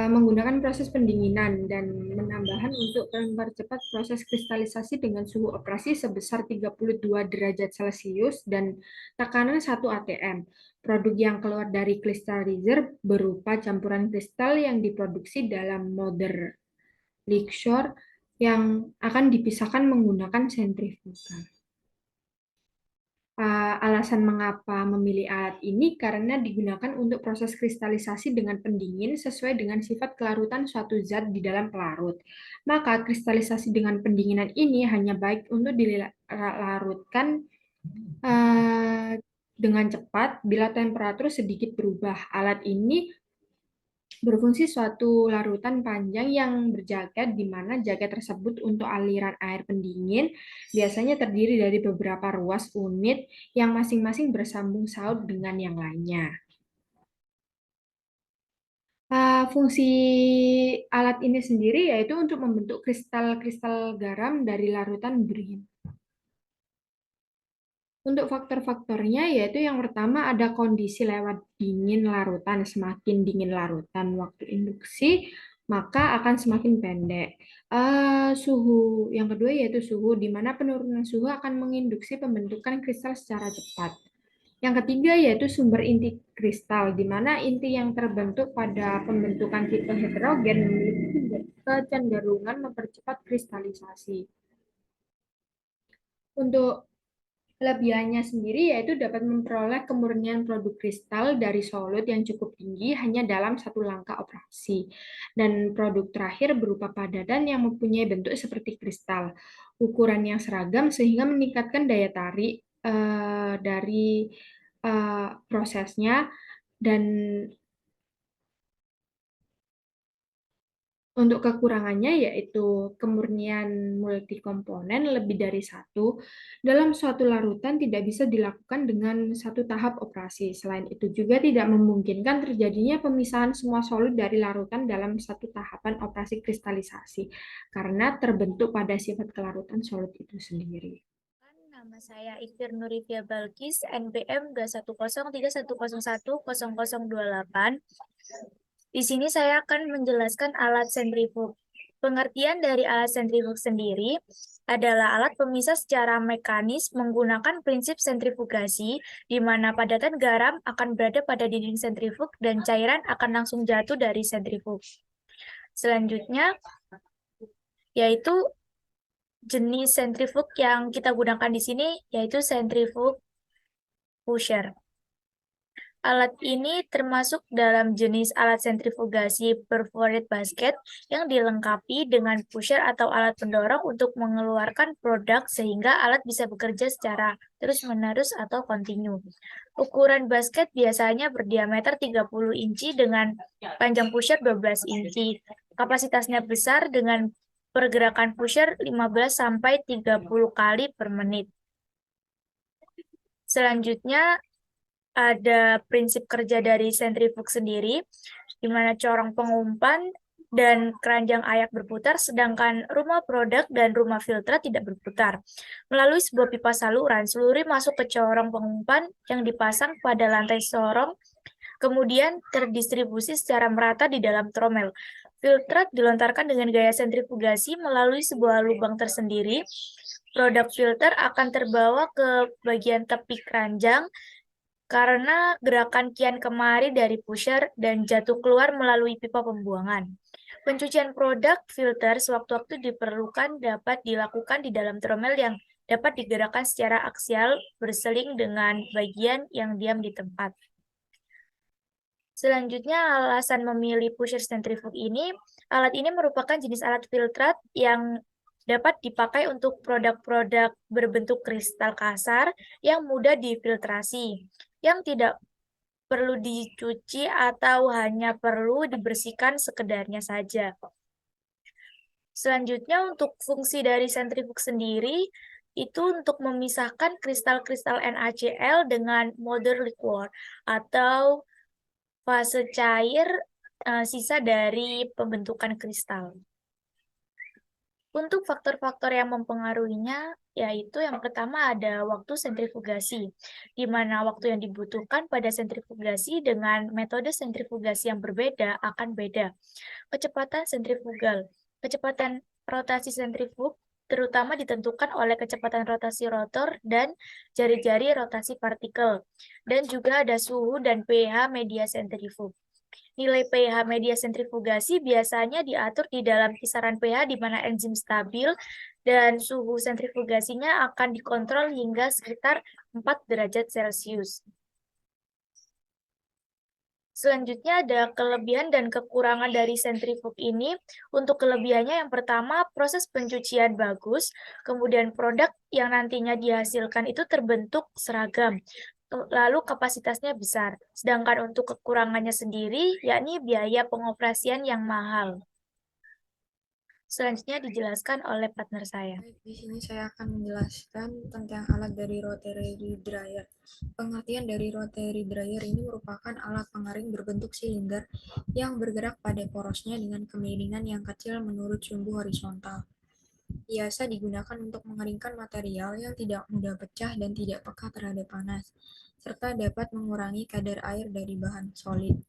menggunakan proses pendinginan dan penambahan untuk mempercepat proses kristalisasi dengan suhu operasi sebesar 32 derajat Celcius dan tekanan 1 atm. Produk yang keluar dari crystallizer berupa campuran kristal yang diproduksi dalam molder Lakeshore yang akan dipisahkan menggunakan sentrifugal. Alasan mengapa memilih alat ini karena digunakan untuk proses kristalisasi dengan pendingin sesuai dengan sifat kelarutan suatu zat di dalam pelarut. Maka kristalisasi dengan pendinginan ini hanya baik untuk dilarutkan dengan cepat bila temperatur sedikit berubah. Alat ini berfungsi suatu larutan panjang yang berjaket, di mana jaket tersebut untuk aliran air pendingin biasanya terdiri dari beberapa ruas unit yang masing-masing bersambung saut dengan yang lainnya. Fungsi alat ini sendiri yaitu untuk membentuk kristal-kristal garam dari larutan berin. Untuk faktor-faktornya yaitu yang pertama ada kondisi lewat dingin larutan. Semakin dingin larutan waktu induksi, maka akan semakin pendek. Suhu yang kedua yaitu suhu, di mana penurunan suhu akan menginduksi pembentukan kristal secara cepat. Yang ketiga yaitu sumber inti kristal, di mana inti yang terbentuk pada pembentukan tipe heterogen memiliki kecenderungan mempercepat kristalisasi. Untuk kelebihannya sendiri yaitu dapat memperoleh kemurnian produk kristal dari solut yang cukup tinggi hanya dalam satu langkah operasi. Dan produk terakhir berupa padatan yang mempunyai bentuk seperti kristal, ukuran yang seragam sehingga meningkatkan daya tarik dari prosesnya. Dan untuk kekurangannya yaitu kemurnian multikomponen lebih dari satu dalam suatu larutan tidak bisa dilakukan dengan satu tahap operasi. Selain itu juga tidak memungkinkan terjadinya pemisahan semua solut dari larutan dalam satu tahapan operasi kristalisasi karena terbentuk pada sifat kelarutan solut itu sendiri. Nama saya Ikfir Nurifia Balkis, NPM 21031010028. Di sini saya akan menjelaskan alat sentrifug. Pengertian dari alat sentrifug sendiri adalah alat pemisah secara mekanis menggunakan prinsip sentrifugasi, di mana padatan garam akan berada pada dinding sentrifug dan cairan akan langsung jatuh dari sentrifug. Selanjutnya, yaitu jenis sentrifug yang kita gunakan di sini, yaitu sentrifug pusher. Alat ini termasuk dalam jenis alat sentrifugasi perforated basket yang dilengkapi dengan pusher atau alat pendorong untuk mengeluarkan produk sehingga alat bisa bekerja secara terus-menerus atau kontinu. Ukuran basket biasanya berdiameter 30 inci dengan panjang pusher 12 inci. Kapasitasnya besar dengan pergerakan pusher 15-30 kali per menit. Selanjutnya, ada prinsip kerja dari sentrifug sendiri, di mana corong pengumpan dan keranjang ayak berputar, sedangkan rumah produk dan rumah filter tidak berputar. Melalui sebuah pipa saluran, seluruh masuk ke corong pengumpan yang dipasang pada lantai sorong, kemudian terdistribusi secara merata di dalam tromel. Filtrat dilontarkan dengan gaya sentrifugasi melalui sebuah lubang tersendiri. Produk filter akan terbawa ke bagian tepi keranjang karena gerakan kian kemari dari pusher dan jatuh keluar melalui pipa pembuangan. Pencucian produk filter sewaktu-waktu diperlukan dapat dilakukan di dalam tromel yang dapat digerakkan secara aksial berseling dengan bagian yang diam di tempat. Selanjutnya, alasan memilih pusher centrifuge ini, alat ini merupakan jenis alat filtrat yang dapat dipakai untuk produk-produk berbentuk kristal kasar yang mudah difiltrasi, yang tidak perlu dicuci atau hanya perlu dibersihkan sekedarnya saja. Selanjutnya, untuk fungsi dari sentrifuge sendiri, itu untuk memisahkan kristal-kristal NaCl dengan mother liquor atau fase cair sisa dari pembentukan kristal. Untuk faktor-faktor yang mempengaruhinya, yaitu yang pertama ada waktu sentrifugasi, di mana waktu yang dibutuhkan pada sentrifugasi dengan metode sentrifugasi yang berbeda akan beda. Kecepatan sentrifugal, kecepatan rotasi sentrifug terutama ditentukan oleh kecepatan rotasi rotor dan jari-jari rotasi partikel, dan juga ada suhu dan pH media sentrifug. Nilai pH media sentrifugasi biasanya diatur di dalam kisaran pH di mana enzim stabil dan suhu sentrifugasinya akan dikontrol hingga sekitar 4 derajat Celcius. Selanjutnya ada kelebihan dan kekurangan dari sentrifug ini. Untuk kelebihannya yang pertama, proses pencucian bagus, kemudian produk yang nantinya dihasilkan itu terbentuk seragam, lalu kapasitasnya besar. Sedangkan untuk kekurangannya sendiri, yakni biaya pengoperasian yang mahal. Selanjutnya dijelaskan oleh partner saya. Baik, di sini saya akan menjelaskan tentang alat dari rotary dryer. Pengertian dari rotary dryer ini merupakan alat pengering berbentuk silinder yang bergerak pada porosnya dengan kemiringan yang kecil menurut sumbu horizontal. Biasa digunakan untuk mengeringkan material yang tidak mudah pecah dan tidak peka terhadap panas, serta dapat mengurangi kadar air dari bahan solid.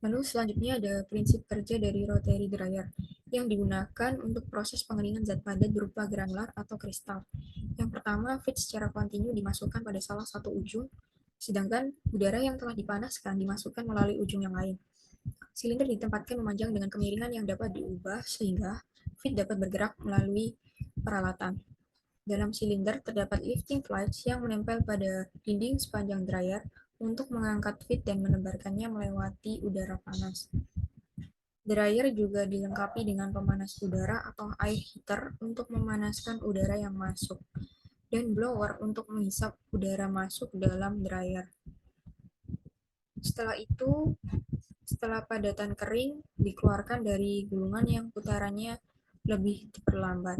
Lalu selanjutnya ada prinsip kerja dari rotary dryer yang digunakan untuk proses pengeringan zat padat berupa granular atau kristal. Yang pertama, feed secara kontinu dimasukkan pada salah satu ujung, sedangkan udara yang telah dipanaskan dimasukkan melalui ujung yang lain. Silinder ditempatkan memanjang dengan kemiringan yang dapat diubah sehingga feed dapat bergerak melalui peralatan. Dalam silinder terdapat lifting plates yang menempel pada dinding sepanjang dryer untuk mengangkat feed dan menebarkannya melewati udara panas. Dryer juga dilengkapi dengan pemanas udara atau air heater untuk memanaskan udara yang masuk, dan blower untuk menghisap udara masuk dalam dryer. Setelah itu, setelah padatan kering, dikeluarkan dari gulungan yang putarannya lebih diperlambat.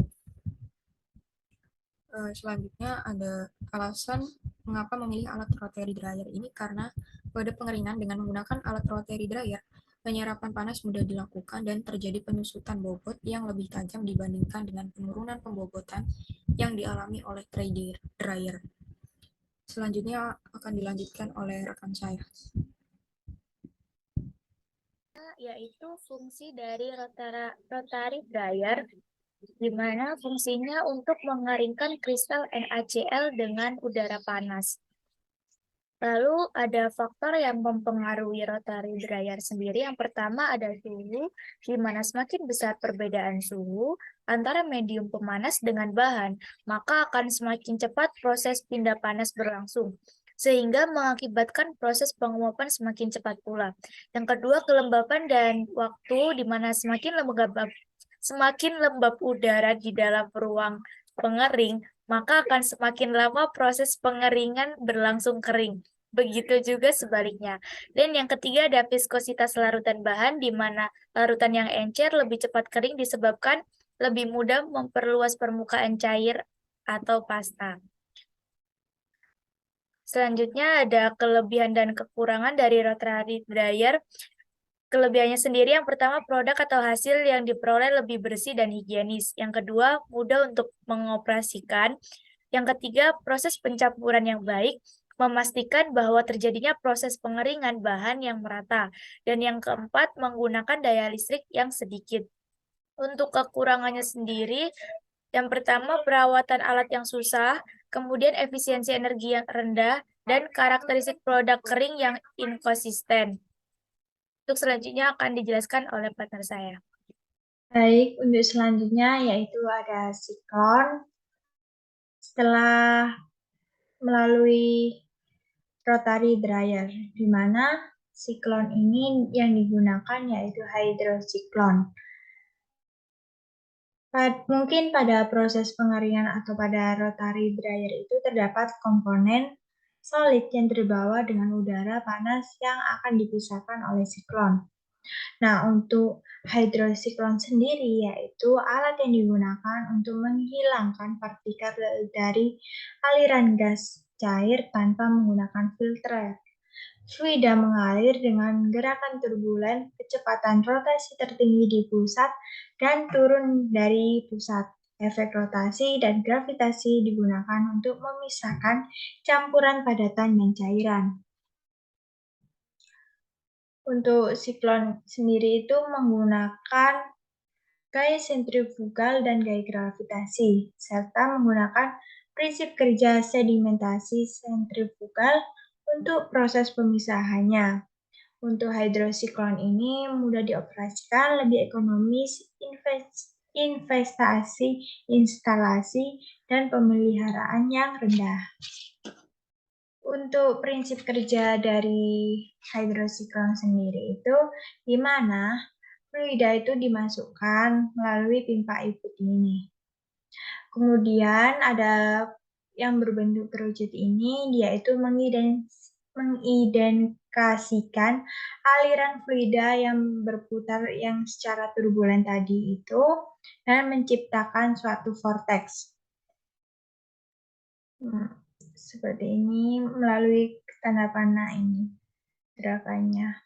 Selanjutnya ada alasan mengapa memilih alat rotary dryer ini, karena pada pengeringan dengan menggunakan alat rotary dryer, penyerapan panas mudah dilakukan dan terjadi penyusutan bobot yang lebih tajam dibandingkan dengan penurunan pembobotan yang dialami oleh tray dryer. Selanjutnya akan dilanjutkan oleh rekan saya. Yaitu fungsi dari rotary dryer, di mana fungsinya untuk mengeringkan kristal NaCl dengan udara panas. Lalu ada faktor yang mempengaruhi rotary dryer sendiri. Yang pertama ada suhu, di mana semakin besar perbedaan suhu antara medium pemanas dengan bahan, maka akan semakin cepat proses pindah panas berlangsung, sehingga mengakibatkan proses penguapan semakin cepat pula. Yang kedua, kelembapan dan waktu, di mana semakin lembab udara di dalam ruang pengering, maka akan semakin lama proses pengeringan berlangsung kering. Begitu juga sebaliknya. Dan yang ketiga ada viskositas larutan bahan, di mana larutan yang encer lebih cepat kering disebabkan lebih mudah memperluas permukaan cair atau pasta. Selanjutnya ada kelebihan dan kekurangan dari rotary dryer. Kelebihannya sendiri yang pertama produk atau hasil yang diperoleh lebih bersih dan higienis. Yang kedua mudah untuk mengoperasikan. Yang ketiga proses pencampuran yang baik, memastikan bahwa terjadinya proses pengeringan bahan yang merata. Dan yang keempat menggunakan daya listrik yang sedikit. Untuk kekurangannya sendiri, yang pertama perawatan alat yang susah, kemudian efisiensi energi yang rendah, dan karakteristik produk kering yang inkonsisten. Untuk selanjutnya akan dijelaskan oleh partner saya. Baik, untuk selanjutnya yaitu ada siklon. Setelah melalui rotary dryer, di mana siklon ini yang digunakan yaitu hydrosiklon. Mungkin pada proses pengeringan atau pada rotary dryer itu terdapat komponen solid yang terbawa dengan udara panas yang akan dipisahkan oleh siklon. Nah, untuk hydrosiklon sendiri yaitu alat yang digunakan untuk menghilangkan partikel dari aliran gas cair tanpa menggunakan filter. Fluida mengalir dengan gerakan turbulen, kecepatan rotasi tertinggi di pusat dan turun dari pusat. Efek rotasi dan gravitasi digunakan untuk memisahkan campuran padatan dan cairan. Untuk siklon sendiri itu menggunakan gaya sentrifugal dan gaya gravitasi, serta menggunakan prinsip kerja sedimentasi sentrifugal untuk proses pemisahannya. Untuk hydrosiklon ini mudah dioperasikan, lebih ekonomis, investasi, instalasi, dan pemeliharaan yang rendah. Untuk prinsip kerja dari hydrosiklon sendiri itu di mana fluida itu dimasukkan melalui pipa input ini. Kemudian ada yang berbentuk kerucut ini, yaitu mengidentifikasikan aliran fluida yang berputar yang secara turbulen tadi itu dan menciptakan suatu vortex. Seperti ini melalui tanda panah ini gerakannya.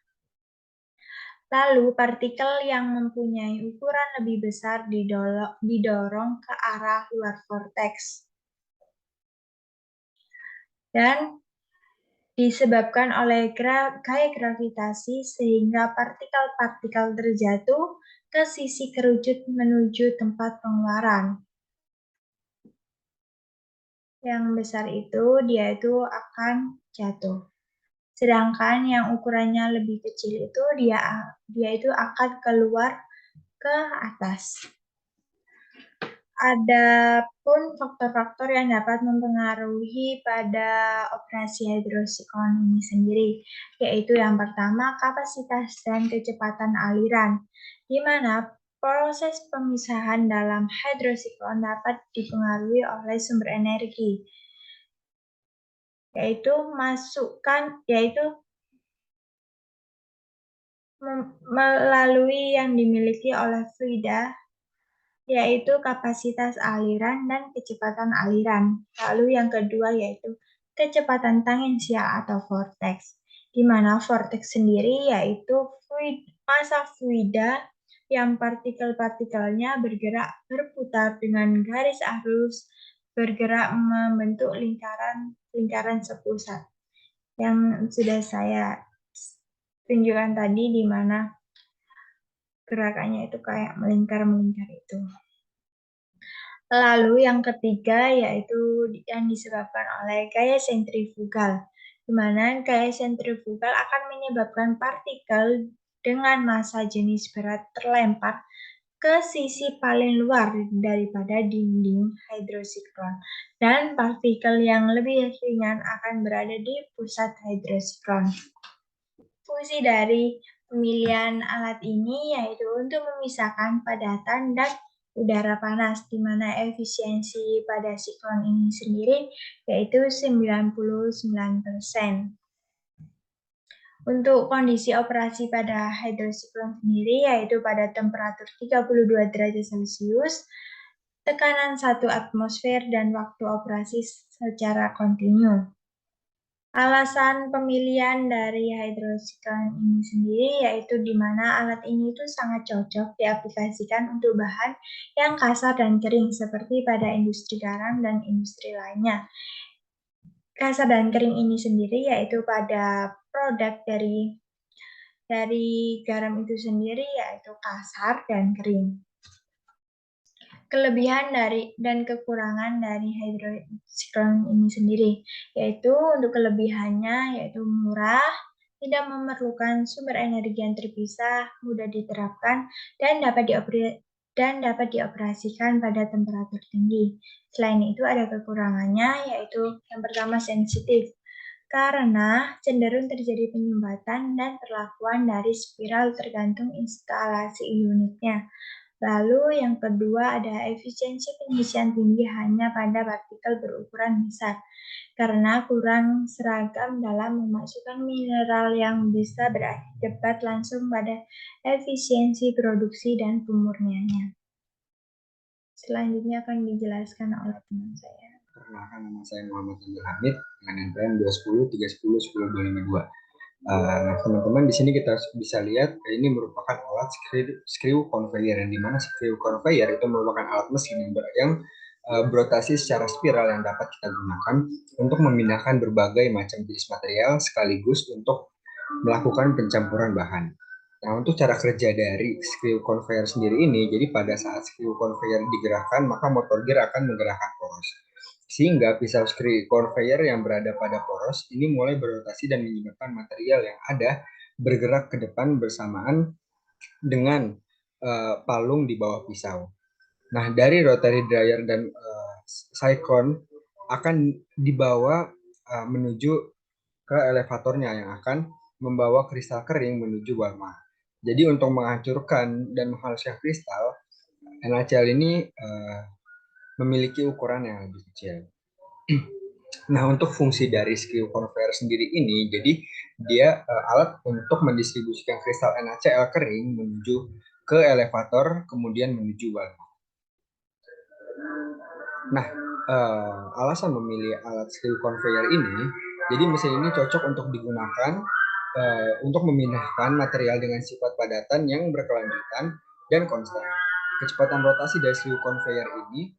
Lalu partikel yang mempunyai ukuran lebih besar didorong ke arah luar vortex. Dan disebabkan oleh gaya gravitasi sehingga partikel-partikel terjatuh ke sisi kerucut menuju tempat pengeluaran. Yang besar itu dia itu akan jatuh. Sedangkan yang ukurannya lebih kecil itu dia itu akan keluar ke atas. Ada pun faktor-faktor yang dapat mempengaruhi pada operasi hydrosiklon ini sendiri, yaitu yang pertama kapasitas dan kecepatan aliran, di mana proses pemisahan dalam hydrosiklon dapat dipengaruhi oleh sumber energi, yaitu melalui yang dimiliki oleh fluida, yaitu kapasitas aliran dan kecepatan aliran. Lalu yang kedua yaitu kecepatan tangensial atau vortex, di mana vortex sendiri yaitu massa fluida yang partikel-partikelnya berputar dengan garis arus bergerak membentuk lingkaran sepusat yang sudah saya tunjukkan tadi, di mana gerakannya itu kayak melingkar-melingkar itu. Lalu yang ketiga yaitu yang disebabkan oleh gaya sentrifugal, di mana gaya sentrifugal akan menyebabkan partikel dengan massa jenis berat terlempar ke sisi paling luar daripada dinding hydrosiklon, dan partikel yang lebih ringan akan berada di pusat hydrosiklon. Fungsi dari pemilihan alat ini yaitu untuk memisahkan padatan dan udara panas, di mana efisiensi pada siklon ini sendiri yaitu 99%. Untuk kondisi operasi pada hydrosiklon sendiri yaitu pada temperatur 32 derajat Celcius, tekanan 1 atmosfer dan waktu operasi secara kontinu. Alasan pemilihan dari hydrocyclone ini sendiri yaitu di mana alat ini itu sangat cocok diaplikasikan untuk bahan yang kasar dan kering seperti pada industri garam dan industri lainnya. Kasar dan kering ini sendiri yaitu pada produk dari garam itu sendiri yaitu kasar dan kering. Kelebihan dan kekurangan dari hydrocyclone ini sendiri, yaitu untuk kelebihannya yaitu murah, tidak memerlukan sumber energi yang terpisah, mudah diterapkan, dan dapat dioperasikan pada temperatur tinggi. Selain itu ada kekurangannya, yaitu yang pertama sensitif, karena cenderung terjadi penyumbatan dan perlakuan dari spiral tergantung instalasi unitnya. Lalu yang kedua ada efisiensi pengisian tinggi hanya pada partikel berukuran besar, karena kurang seragam dalam memasukkan mineral yang bisa berakibat langsung pada efisiensi produksi dan pemurniannya. Selanjutnya akan dijelaskan oleh teman saya. Perkenalkan, nama saya Muhammad Abdul Hamid dengan NPM 210 310 10 252. Nah, teman-teman di sini kita bisa lihat ini merupakan alat screw conveyor, yang dimana screw conveyor itu merupakan alat mesin yang berotasi secara spiral yang dapat kita gunakan untuk memindahkan berbagai macam jenis material sekaligus untuk melakukan pencampuran bahan. Nah, untuk cara kerja dari screw conveyor sendiri ini, jadi pada saat screw conveyor digerakkan, maka motor gear akan menggerakkan poros. Sehingga pisau screw conveyor yang berada pada poros ini mulai berotasi dan menyebabkan material yang ada bergerak ke depan bersamaan dengan palung di bawah pisau. Nah, dari rotary dryer dan cyclone akan dibawa menuju ke elevatornya yang akan membawa kristal kering menuju warma. Jadi untuk menghancurkan dan menghaluskan kristal, NaCl ini memiliki ukuran yang lebih kecil. Nah, untuk fungsi dari screw conveyor sendiri ini, jadi dia alat untuk mendistribusikan kristal NaCl kering menuju ke elevator, kemudian menuju balon. Nah, alasan memilih alat screw conveyor ini, jadi mesin ini cocok untuk digunakan untuk memindahkan material dengan sifat padatan yang berkelanjutan dan konstan. Kecepatan rotasi dari screw conveyor ini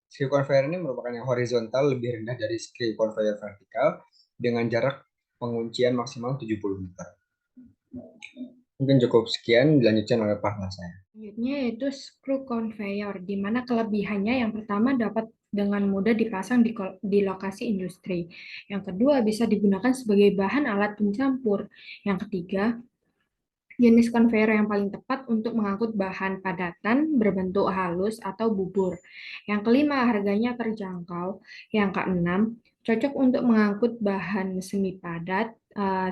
screw conveyor ini merupakan yang horizontal lebih rendah dari screw conveyor vertikal dengan jarak penguncian maksimal 70 meter. Mungkin cukup sekian, dilanjutkan oleh partner saya. Selanjutnya yaitu screw conveyor, di mana kelebihannya yang pertama dapat dengan mudah dipasang di lokasi industri. Yang kedua bisa digunakan sebagai bahan alat pencampur. Yang ketiga, jenis conveyor yang paling tepat untuk mengangkut bahan padatan berbentuk halus atau bubur. Yang kelima, harganya terjangkau. Yang keenam, cocok untuk mengangkut bahan semi padat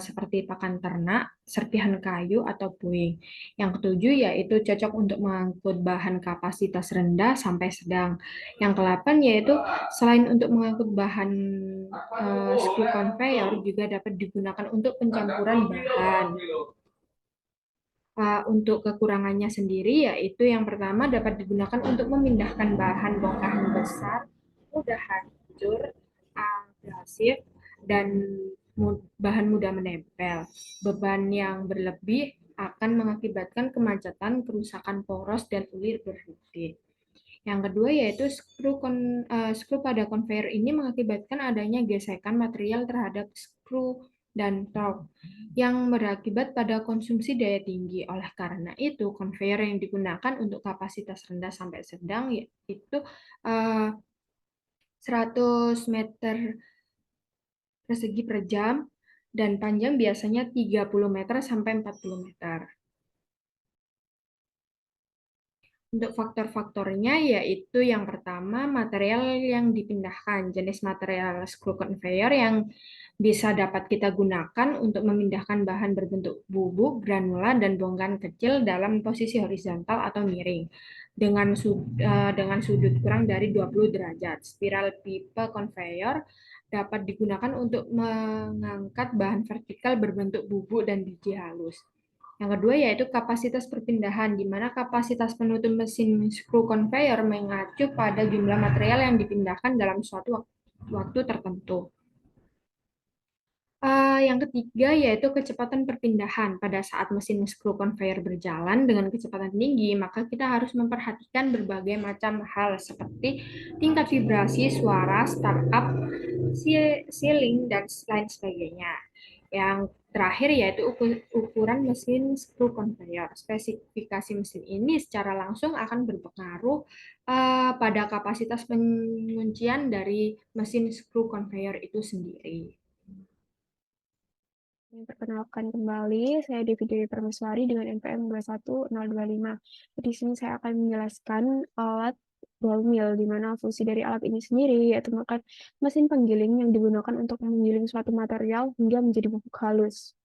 seperti pakan ternak, serpihan kayu, atau puing. Yang ketujuh yaitu cocok untuk mengangkut bahan kapasitas rendah sampai sedang. Yang ke-8 yaitu selain untuk mengangkut bahan screw conveyor juga dapat digunakan untuk pencampuran bahan. Untuk kekurangannya sendiri yaitu yang pertama dapat digunakan untuk memindahkan bahan bongkahan besar, mudah hancur, abrasif, dan bahan mudah menempel. Beban yang berlebih akan mengakibatkan kemacetan, kerusakan poros, dan ulir berhenti. Yang kedua yaitu screw pada conveyor ini mengakibatkan adanya gesekan material terhadap screw dan torque yang berakibat pada konsumsi daya tinggi. Oleh karena itu, conveyor yang digunakan untuk kapasitas rendah sampai sedang yaitu 100 meter persegi per jam dan panjang biasanya 30 meter sampai 40 meter. Untuk faktor-faktornya yaitu yang pertama material yang dipindahkan, jenis material screw conveyor yang bisa dapat kita gunakan untuk memindahkan bahan berbentuk bubuk, granula, dan bongkahan kecil dalam posisi horizontal atau miring dengan sudut kurang dari 20 derajat. Spiral pipe conveyor dapat digunakan untuk mengangkat bahan vertikal berbentuk bubuk dan biji halus. Yang kedua yaitu kapasitas perpindahan, di mana kapasitas penutup mesin screw conveyor mengacu pada jumlah material yang dipindahkan dalam suatu waktu. waktu tertentu. Yang ketiga yaitu kecepatan perpindahan. Pada saat mesin screw conveyor berjalan dengan kecepatan tinggi, maka kita harus memperhatikan berbagai macam hal seperti tingkat vibrasi, suara, startup, sealing, dan lain sebagainya. Yang terakhir yaitu ukuran mesin screw conveyor. Spesifikasi mesin ini secara langsung akan berpengaruh pada kapasitas penguncian dari mesin screw conveyor itu sendiri. Perkenalkan kembali, saya Devi Permeswari dengan NPM 21025. Di sini saya akan menjelaskan alat ball mill, di mana fungsi dari alat ini sendiri yaitu merupakan mesin penggiling yang digunakan untuk menggiling suatu material hingga menjadi bubuk halus.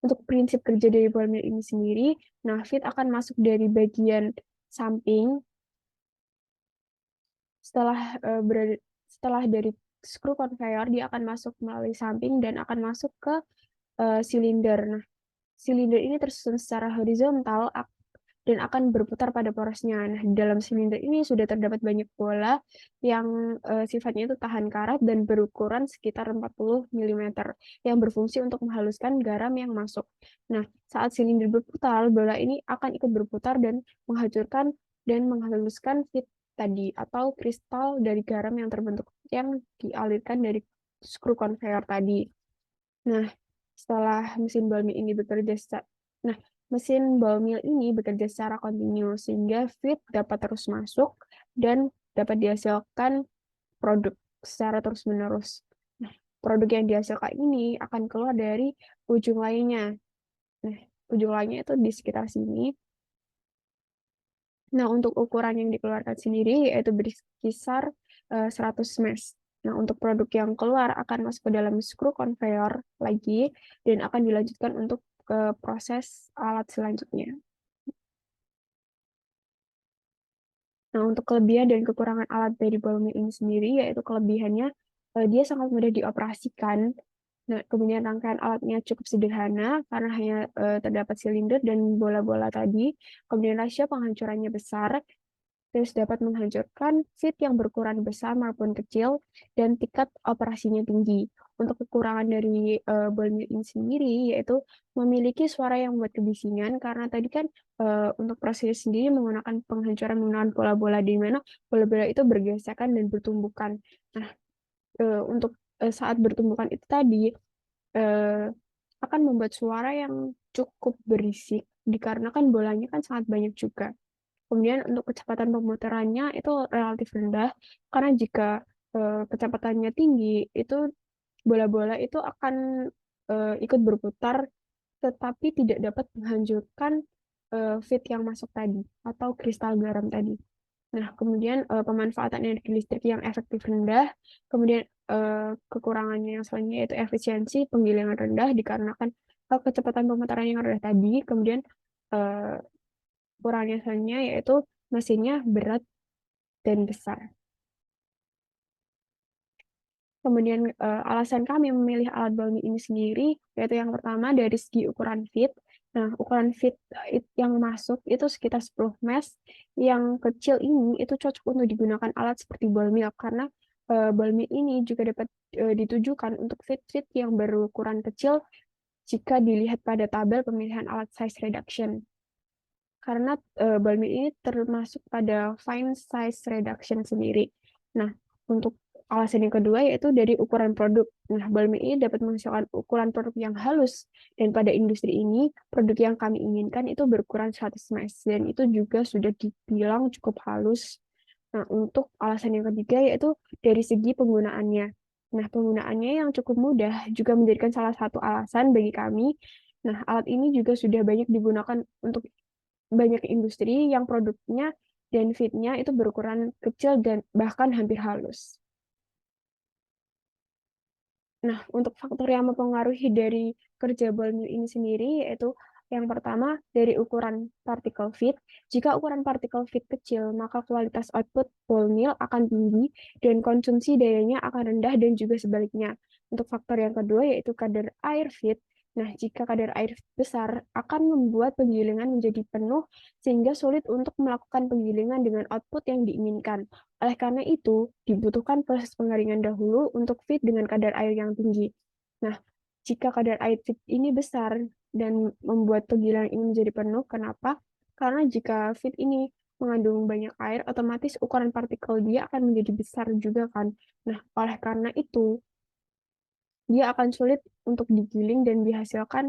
Untuk prinsip kerja dari ball mill ini sendiri, feed akan masuk dari bagian samping setelah dari screw conveyor, dia akan masuk melalui samping dan akan masuk ke silinder. Nah, silinder ini tersusun secara horizontal dan akan berputar pada porosnya. Nah, di dalam silinder ini sudah terdapat banyak bola yang sifatnya itu tahan karat dan berukuran sekitar 40 mm yang berfungsi untuk menghaluskan garam yang masuk. Nah, saat silinder berputar, bola ini akan ikut berputar dan menghancurkan dan menghaluskan feed tadi atau kristal dari garam yang terbentuk yang dialirkan dari screw conveyor tadi. Nah, setelah mesin ball mill ini bekerja secara kontinu sehingga feed dapat terus masuk dan dapat dihasilkan produk secara terus-menerus. Nah, produk yang dihasilkan ini akan keluar dari ujung lainnya. Nah, ujung lainnya itu di sekitar sini. Nah, untuk ukuran yang dikeluarkan sendiri yaitu berkisar 100 mesh. Nah, untuk produk yang keluar akan masuk ke dalam screw conveyor lagi dan akan dilanjutkan untuk ke proses alat selanjutnya. Nah, untuk kelebihan dan kekurangan alat dari ball mill ini sendiri yaitu kelebihannya dia sangat mudah dioperasikan. Nah, kemudian rangkaian alatnya cukup sederhana karena hanya terdapat silinder dan bola-bola tadi. Kemudian rasio penghancurannya besar, terus dapat menghancurkan feed yang berukuran besar maupun kecil, dan tingkat operasinya tinggi. Untuk kekurangan dari ball mill ini sendiri, yaitu memiliki suara yang membuat kebisingan, karena tadi kan untuk proses sendiri menggunakan penghancuran menggunakan bola-bola, di mana bola-bola itu bergesekan dan bertumbukan. Nah, untuk saat bertumbukan itu tadi, akan membuat suara yang cukup berisik, dikarenakan bolanya kan sangat banyak juga. Kemudian untuk kecepatan pemutarannya itu relatif rendah, karena jika kecepatannya tinggi, itu bola-bola itu akan ikut berputar, tetapi tidak dapat menghancurkan feed yang masuk tadi, atau kristal garam tadi. Nah, kemudian pemanfaatan energi listrik yang efektif rendah, kemudian kekurangannya yang selanjutnya yaitu efisiensi penggilingan rendah dikarenakan kecepatan pemutaran yang rendah tadi, kemudian kurangnya selanjutnya yaitu mesinnya berat dan besar. Kemudian alasan kami memilih alat ball mill ini sendiri yaitu yang pertama dari segi ukuran feed. Nah, ukuran feed yang masuk itu sekitar 10 mesh. Yang kecil ini itu cocok untuk digunakan alat seperti ball mill karena ball mill ini juga dapat ditujukan untuk feed yang berukuran kecil jika dilihat pada tabel pemilihan alat size reduction. Karena ball mill ini termasuk pada fine size reduction sendiri. Nah, untuk alasan yang kedua yaitu dari ukuran produk. Nah, ball mill ini dapat menghasilkan ukuran produk yang halus, dan pada industri ini, produk yang kami inginkan itu berukuran 100 mesh, dan itu juga sudah dibilang cukup halus. Nah, untuk alasan yang ketiga yaitu dari segi penggunaannya. Nah, penggunaannya yang cukup mudah juga menjadikan salah satu alasan bagi kami. Nah, alat ini juga sudah banyak digunakan untuk banyak industri yang produknya dan feed-nya itu berukuran kecil dan bahkan hampir halus. Nah, untuk faktor yang mempengaruhi dari kerja ball mill ini sendiri yaitu yang pertama dari ukuran particle feed. Jika ukuran particle feed kecil, maka kualitas output ball mill akan tinggi dan konsumsi dayanya akan rendah, dan juga sebaliknya. Untuk faktor yang kedua yaitu kadar air feed. Nah, jika kadar air besar akan membuat penggilingan menjadi penuh sehingga sulit untuk melakukan penggilingan dengan output yang diinginkan. Oleh karena itu, dibutuhkan proses pengeringan dahulu untuk feed dengan kadar air yang tinggi. Nah, jika kadar air feed ini besar dan membuat penggilingan ini menjadi penuh, kenapa? Karena jika feed ini mengandung banyak air, otomatis ukuran partikel dia akan menjadi besar juga kan. Nah, oleh karena itu, dia akan sulit untuk digiling dan dihasilkan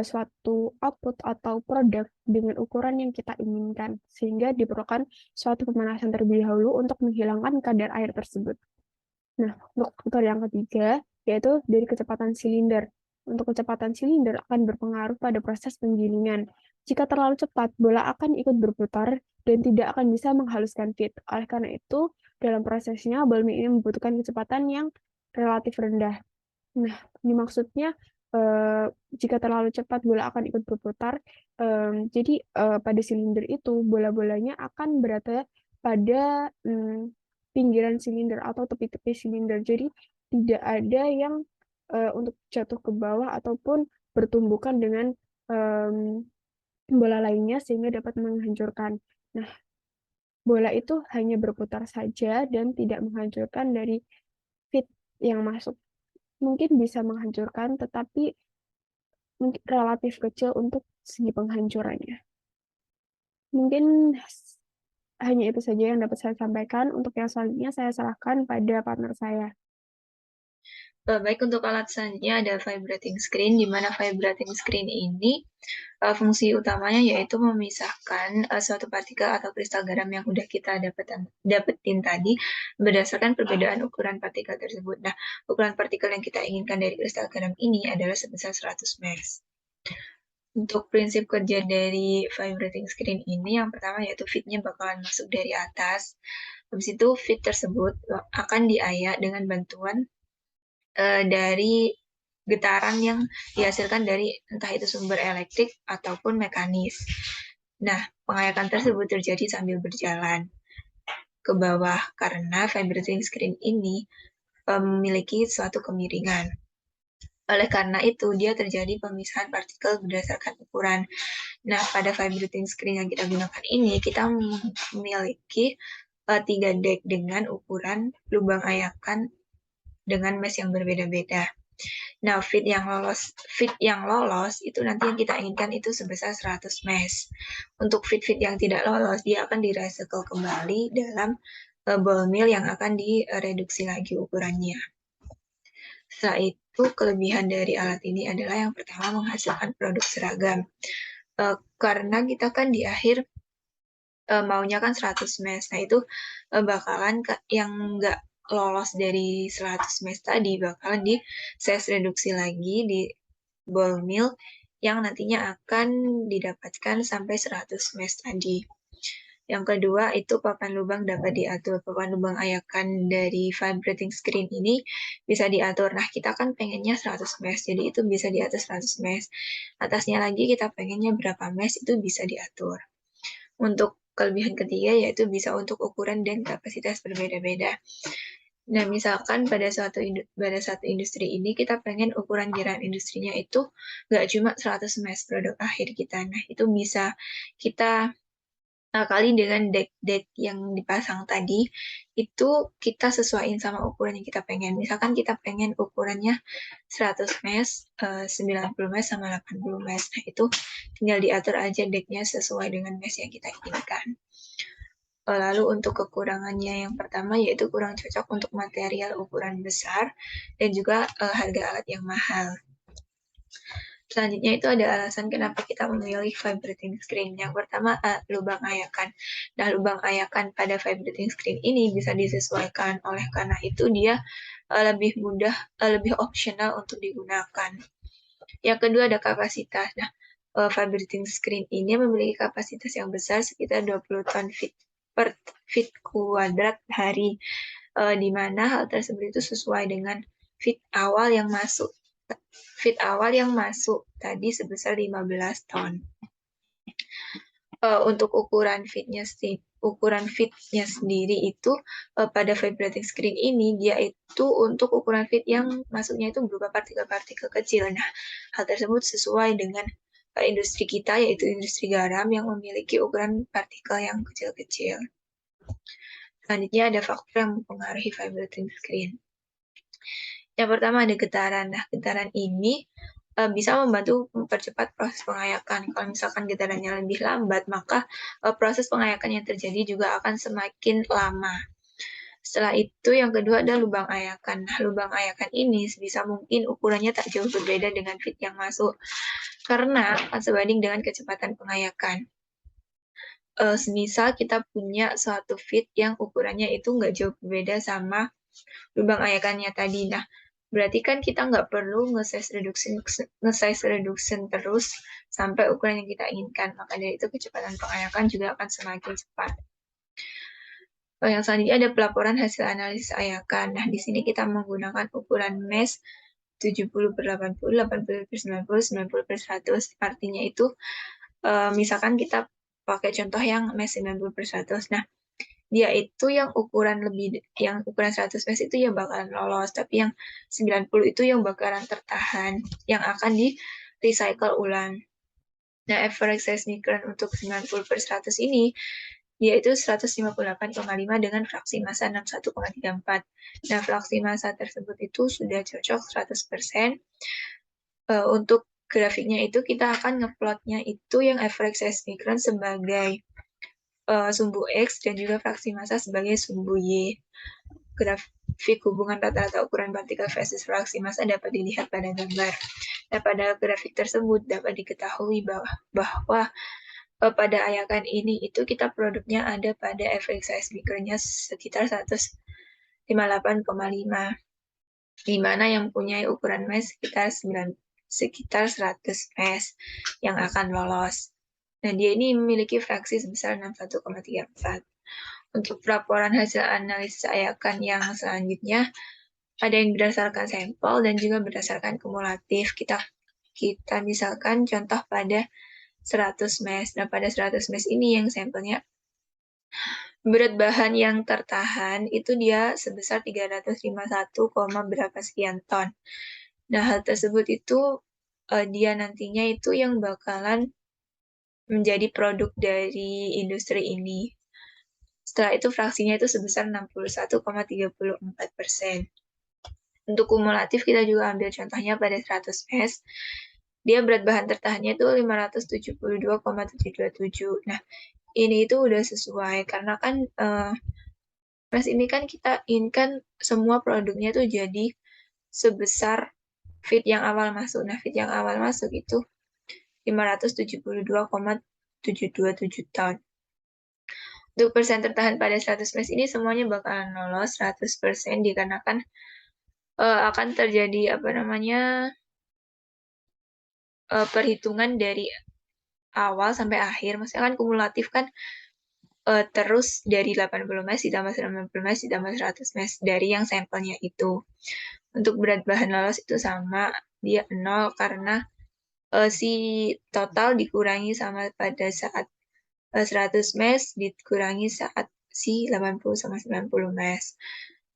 suatu output atau produk dengan ukuran yang kita inginkan, sehingga diperlukan suatu pemanasan terlebih dahulu untuk menghilangkan kadar air tersebut. Nah, untuk faktor yang ketiga, yaitu dari kecepatan silinder. Untuk kecepatan silinder akan berpengaruh pada proses penggilingan. Jika terlalu cepat, bola akan ikut berputar dan tidak akan bisa menghaluskan feed. Oleh karena itu, dalam prosesnya, ball mill ini membutuhkan kecepatan yang relatif rendah. Nah, ini maksudnya jika terlalu cepat bola akan ikut berputar. Jadi pada silinder itu bola-bolanya akan berada pada pinggiran silinder atau tepi-tepi silinder. Jadi tidak ada yang untuk jatuh ke bawah ataupun bertumbukan dengan bola lainnya sehingga dapat menghancurkan. Nah, bola itu hanya berputar saja dan tidak menghancurkan dari feed yang masuk. Mungkin bisa menghancurkan, tetapi mungkin relatif kecil untuk segi penghancurannya. Mungkin hanya itu saja yang dapat saya sampaikan. Untuk yang selanjutnya saya serahkan pada partner saya. Baik, untuk alat selanjutnya ada vibrating screen, di mana vibrating screen ini fungsi utamanya yaitu memisahkan suatu partikel atau kristal garam yang udah kita dapetin tadi berdasarkan perbedaan ukuran partikel tersebut. Nah, ukuran partikel yang kita inginkan dari kristal garam ini adalah sebesar 100 mers. Untuk prinsip kerja dari vibrating screen ini, yang pertama yaitu feed-nya bakalan masuk dari atas. Habis itu feed tersebut akan diayak dengan bantuan dari getaran yang dihasilkan dari entah itu sumber elektrik ataupun mekanis. Nah, pengayakan tersebut terjadi sambil berjalan ke bawah karena vibrating screen ini memiliki suatu kemiringan. Oleh karena itu, dia terjadi pemisahan partikel berdasarkan ukuran. Nah, pada vibrating screen yang kita gunakan ini, kita memiliki 3 deck dengan ukuran lubang ayakan dengan mesh yang berbeda-beda. Nah, feed yang lolos itu nanti yang kita inginkan itu sebesar 100 mesh. Untuk feed yang tidak lolos, dia akan di-recycle kembali dalam ball mill yang akan direduksi lagi ukurannya. Setelah itu, kelebihan dari alat ini adalah yang pertama menghasilkan produk seragam. Karena kita kan di akhir maunya kan 100 mesh. Nah, itu bakalan yang nggak lolos dari 100 mesh tadi bakalan di size reduksi lagi di ball mill yang nantinya akan didapatkan sampai 100 mesh tadi. Yang kedua itu papan lubang dapat diatur. Papan lubang ayakan dari vibrating screen ini bisa diatur. Nah, kita kan pengennya 100 mesh, jadi itu bisa di atas 100 mesh. Atasnya lagi kita pengennya berapa mesh itu bisa diatur. Untuk kelebihan ketiga yaitu bisa untuk ukuran dan kapasitas berbeda-beda. Nah, misalkan pada satu industri ini kita pengen ukuran giliran industrinya itu nggak cuma 100 mesh produk akhir kita. Nah, itu bisa kita kali dengan deck yang dipasang tadi, itu kita sesuaiin sama ukuran yang kita pengen. Misalkan kita pengen ukurannya 100 mesh, 90 mesh, sama 80 mesh. Nah, itu tinggal diatur aja decknya sesuai dengan mesh yang kita inginkan. Lalu untuk kekurangannya yang pertama yaitu kurang cocok untuk material ukuran besar dan juga harga alat yang mahal. Selanjutnya itu ada alasan kenapa kita memilih vibrating screen. Yang pertama, lubang ayakan. Nah, lubang ayakan pada vibrating screen ini bisa disesuaikan. Oleh karena itu, dia lebih mudah, lebih opsional untuk digunakan. Yang kedua ada kapasitas. Nah, vibrating screen ini memiliki kapasitas yang besar sekitar 20 ton per feet kuadrat hari, di mana hal tersebut itu sesuai dengan feed awal yang masuk. Feed awal yang masuk tadi sebesar 15 ton. untuk ukuran fitnya sendiri itu pada vibrating screen ini dia itu untuk ukuran fit yang masuknya itu berupa partikel-partikel kecil. Nah, hal tersebut sesuai dengan industri kita, yaitu industri garam yang memiliki ukuran partikel yang kecil-kecil. Selanjutnya ada faktor yang mempengaruhi vibrating screen. Yang pertama ada getaran. Nah, getaran ini bisa membantu mempercepat proses pengayakan. Kalau misalkan getarannya lebih lambat, maka proses pengayakan yang terjadi juga akan semakin lama. Setelah itu yang kedua ada lubang ayakan. Nah, lubang ayakan ini sebisa mungkin ukurannya tak jauh berbeda dengan fit yang masuk, karena akan sebanding dengan kecepatan pengayakan. Semisal kita punya suatu fit yang ukurannya itu nggak jauh berbeda sama lubang ayakannya tadi. Nah, berarti kan kita nggak perlu nge-size reduction terus sampai ukuran yang kita inginkan. Maka dari itu kecepatan pengayakan juga akan semakin cepat. Yang selanjutnya ada pelaporan hasil analisis ayakan. Nah, di sini kita menggunakan ukuran mesh 70/80, 80/90, 90/100. Artinya itu, misalkan kita pakai contoh yang mesh 90/100. Nah, dia itu yang ukuran 100 mesh itu yang bakalan lolos, tapi yang 90 itu yang bakalan tertahan, yang akan di recycle ulang. Nah, average seismicron untuk 90/100 ini, dia itu 158,5 dengan fraksi massa 61,34. Nah, fraksi massa tersebut itu sudah cocok 100%. Untuk grafiknya itu kita akan ngeplotnya itu yang average seismicron sebagai sumbu X dan juga fraksi massa sebagai sumbu Y. Grafik hubungan rata-rata ukuran partikel versus fraksi massa dapat dilihat pada gambar. Nah, pada grafik tersebut dapat diketahui bahwa pada ayakan ini itu kita produknya ada pada average seismicronnya sekitar 158,5, di mana yang mempunyai ukuran mesh sekitar 100 mesh yang akan lolos. Nah, dia ini memiliki fraksi sebesar 61,34. Untuk laporan hasil analisis ayakan yang selanjutnya, ada yang berdasarkan sampel dan juga berdasarkan kumulatif. Kita misalkan contoh pada 100 mesh. Nah, pada 100 mesh ini yang sampelnya berat bahan yang tertahan itu dia sebesar 351, berapa sekian ton. Nah, hal tersebut itu dia nantinya itu yang bakalan menjadi produk dari industri ini. Setelah itu fraksinya itu sebesar 61,34%. Untuk kumulatif kita juga ambil contohnya pada 100 mesh. Dia berat bahan tertahannya itu 572,727. Nah, ini itu udah sesuai karena kan mesh ini kan kita inginkan semua produknya tuh jadi sebesar fit yang awal masuk. Nah, fit yang awal masuk itu 572,727 ton. Untuk persen tertahan pada 100 mesh ini semuanya bakalan lolos 100% dikarenakan akan terjadi perhitungan dari awal sampai akhir. Maksudnya kan kumulatif kan terus dari 80 mesh ditambah 90 mesh ditambah 100 mesh dari yang sampelnya itu. Untuk berat bahan lolos itu sama, dia 0 karena si total dikurangi sama pada saat 100 mesh dikurangi saat si 80 sama 90 mesh.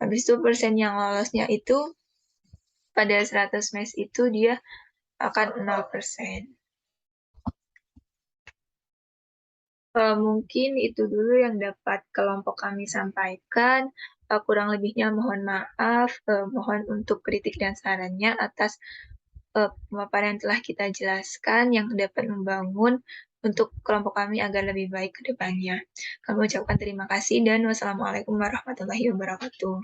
Habis itu persen yang lolosnya itu pada 100 mesh itu dia akan 0%. Mungkin itu dulu yang dapat kelompok kami sampaikan. Kurang lebihnya mohon maaf, mohon untuk kritik dan sarannya atas pemaparan yang telah kita jelaskan yang dapat membangun untuk kelompok kami agar lebih baik ke depannya. Kami ucapkan terima kasih dan wassalamualaikum warahmatullahi wabarakatuh.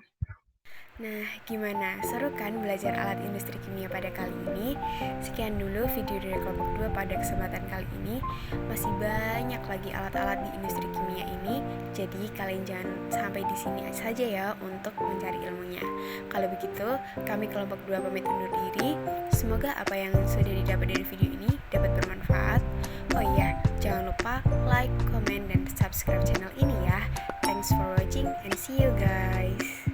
Nah, gimana? Seru kan belajar alat industri kimia pada kali ini? Sekian dulu video dari kelompok 2 pada kesempatan kali ini. Masih banyak lagi alat-alat di industri kimia ini, jadi kalian jangan sampai di sini saja ya untuk mencari ilmunya. Kalau begitu, kami kelompok 2 pamit undur diri. Semoga apa yang sudah didapat dari video ini dapat bermanfaat. Oh iya, jangan lupa like, comment, dan subscribe channel ini ya. Thanks for watching and see you guys.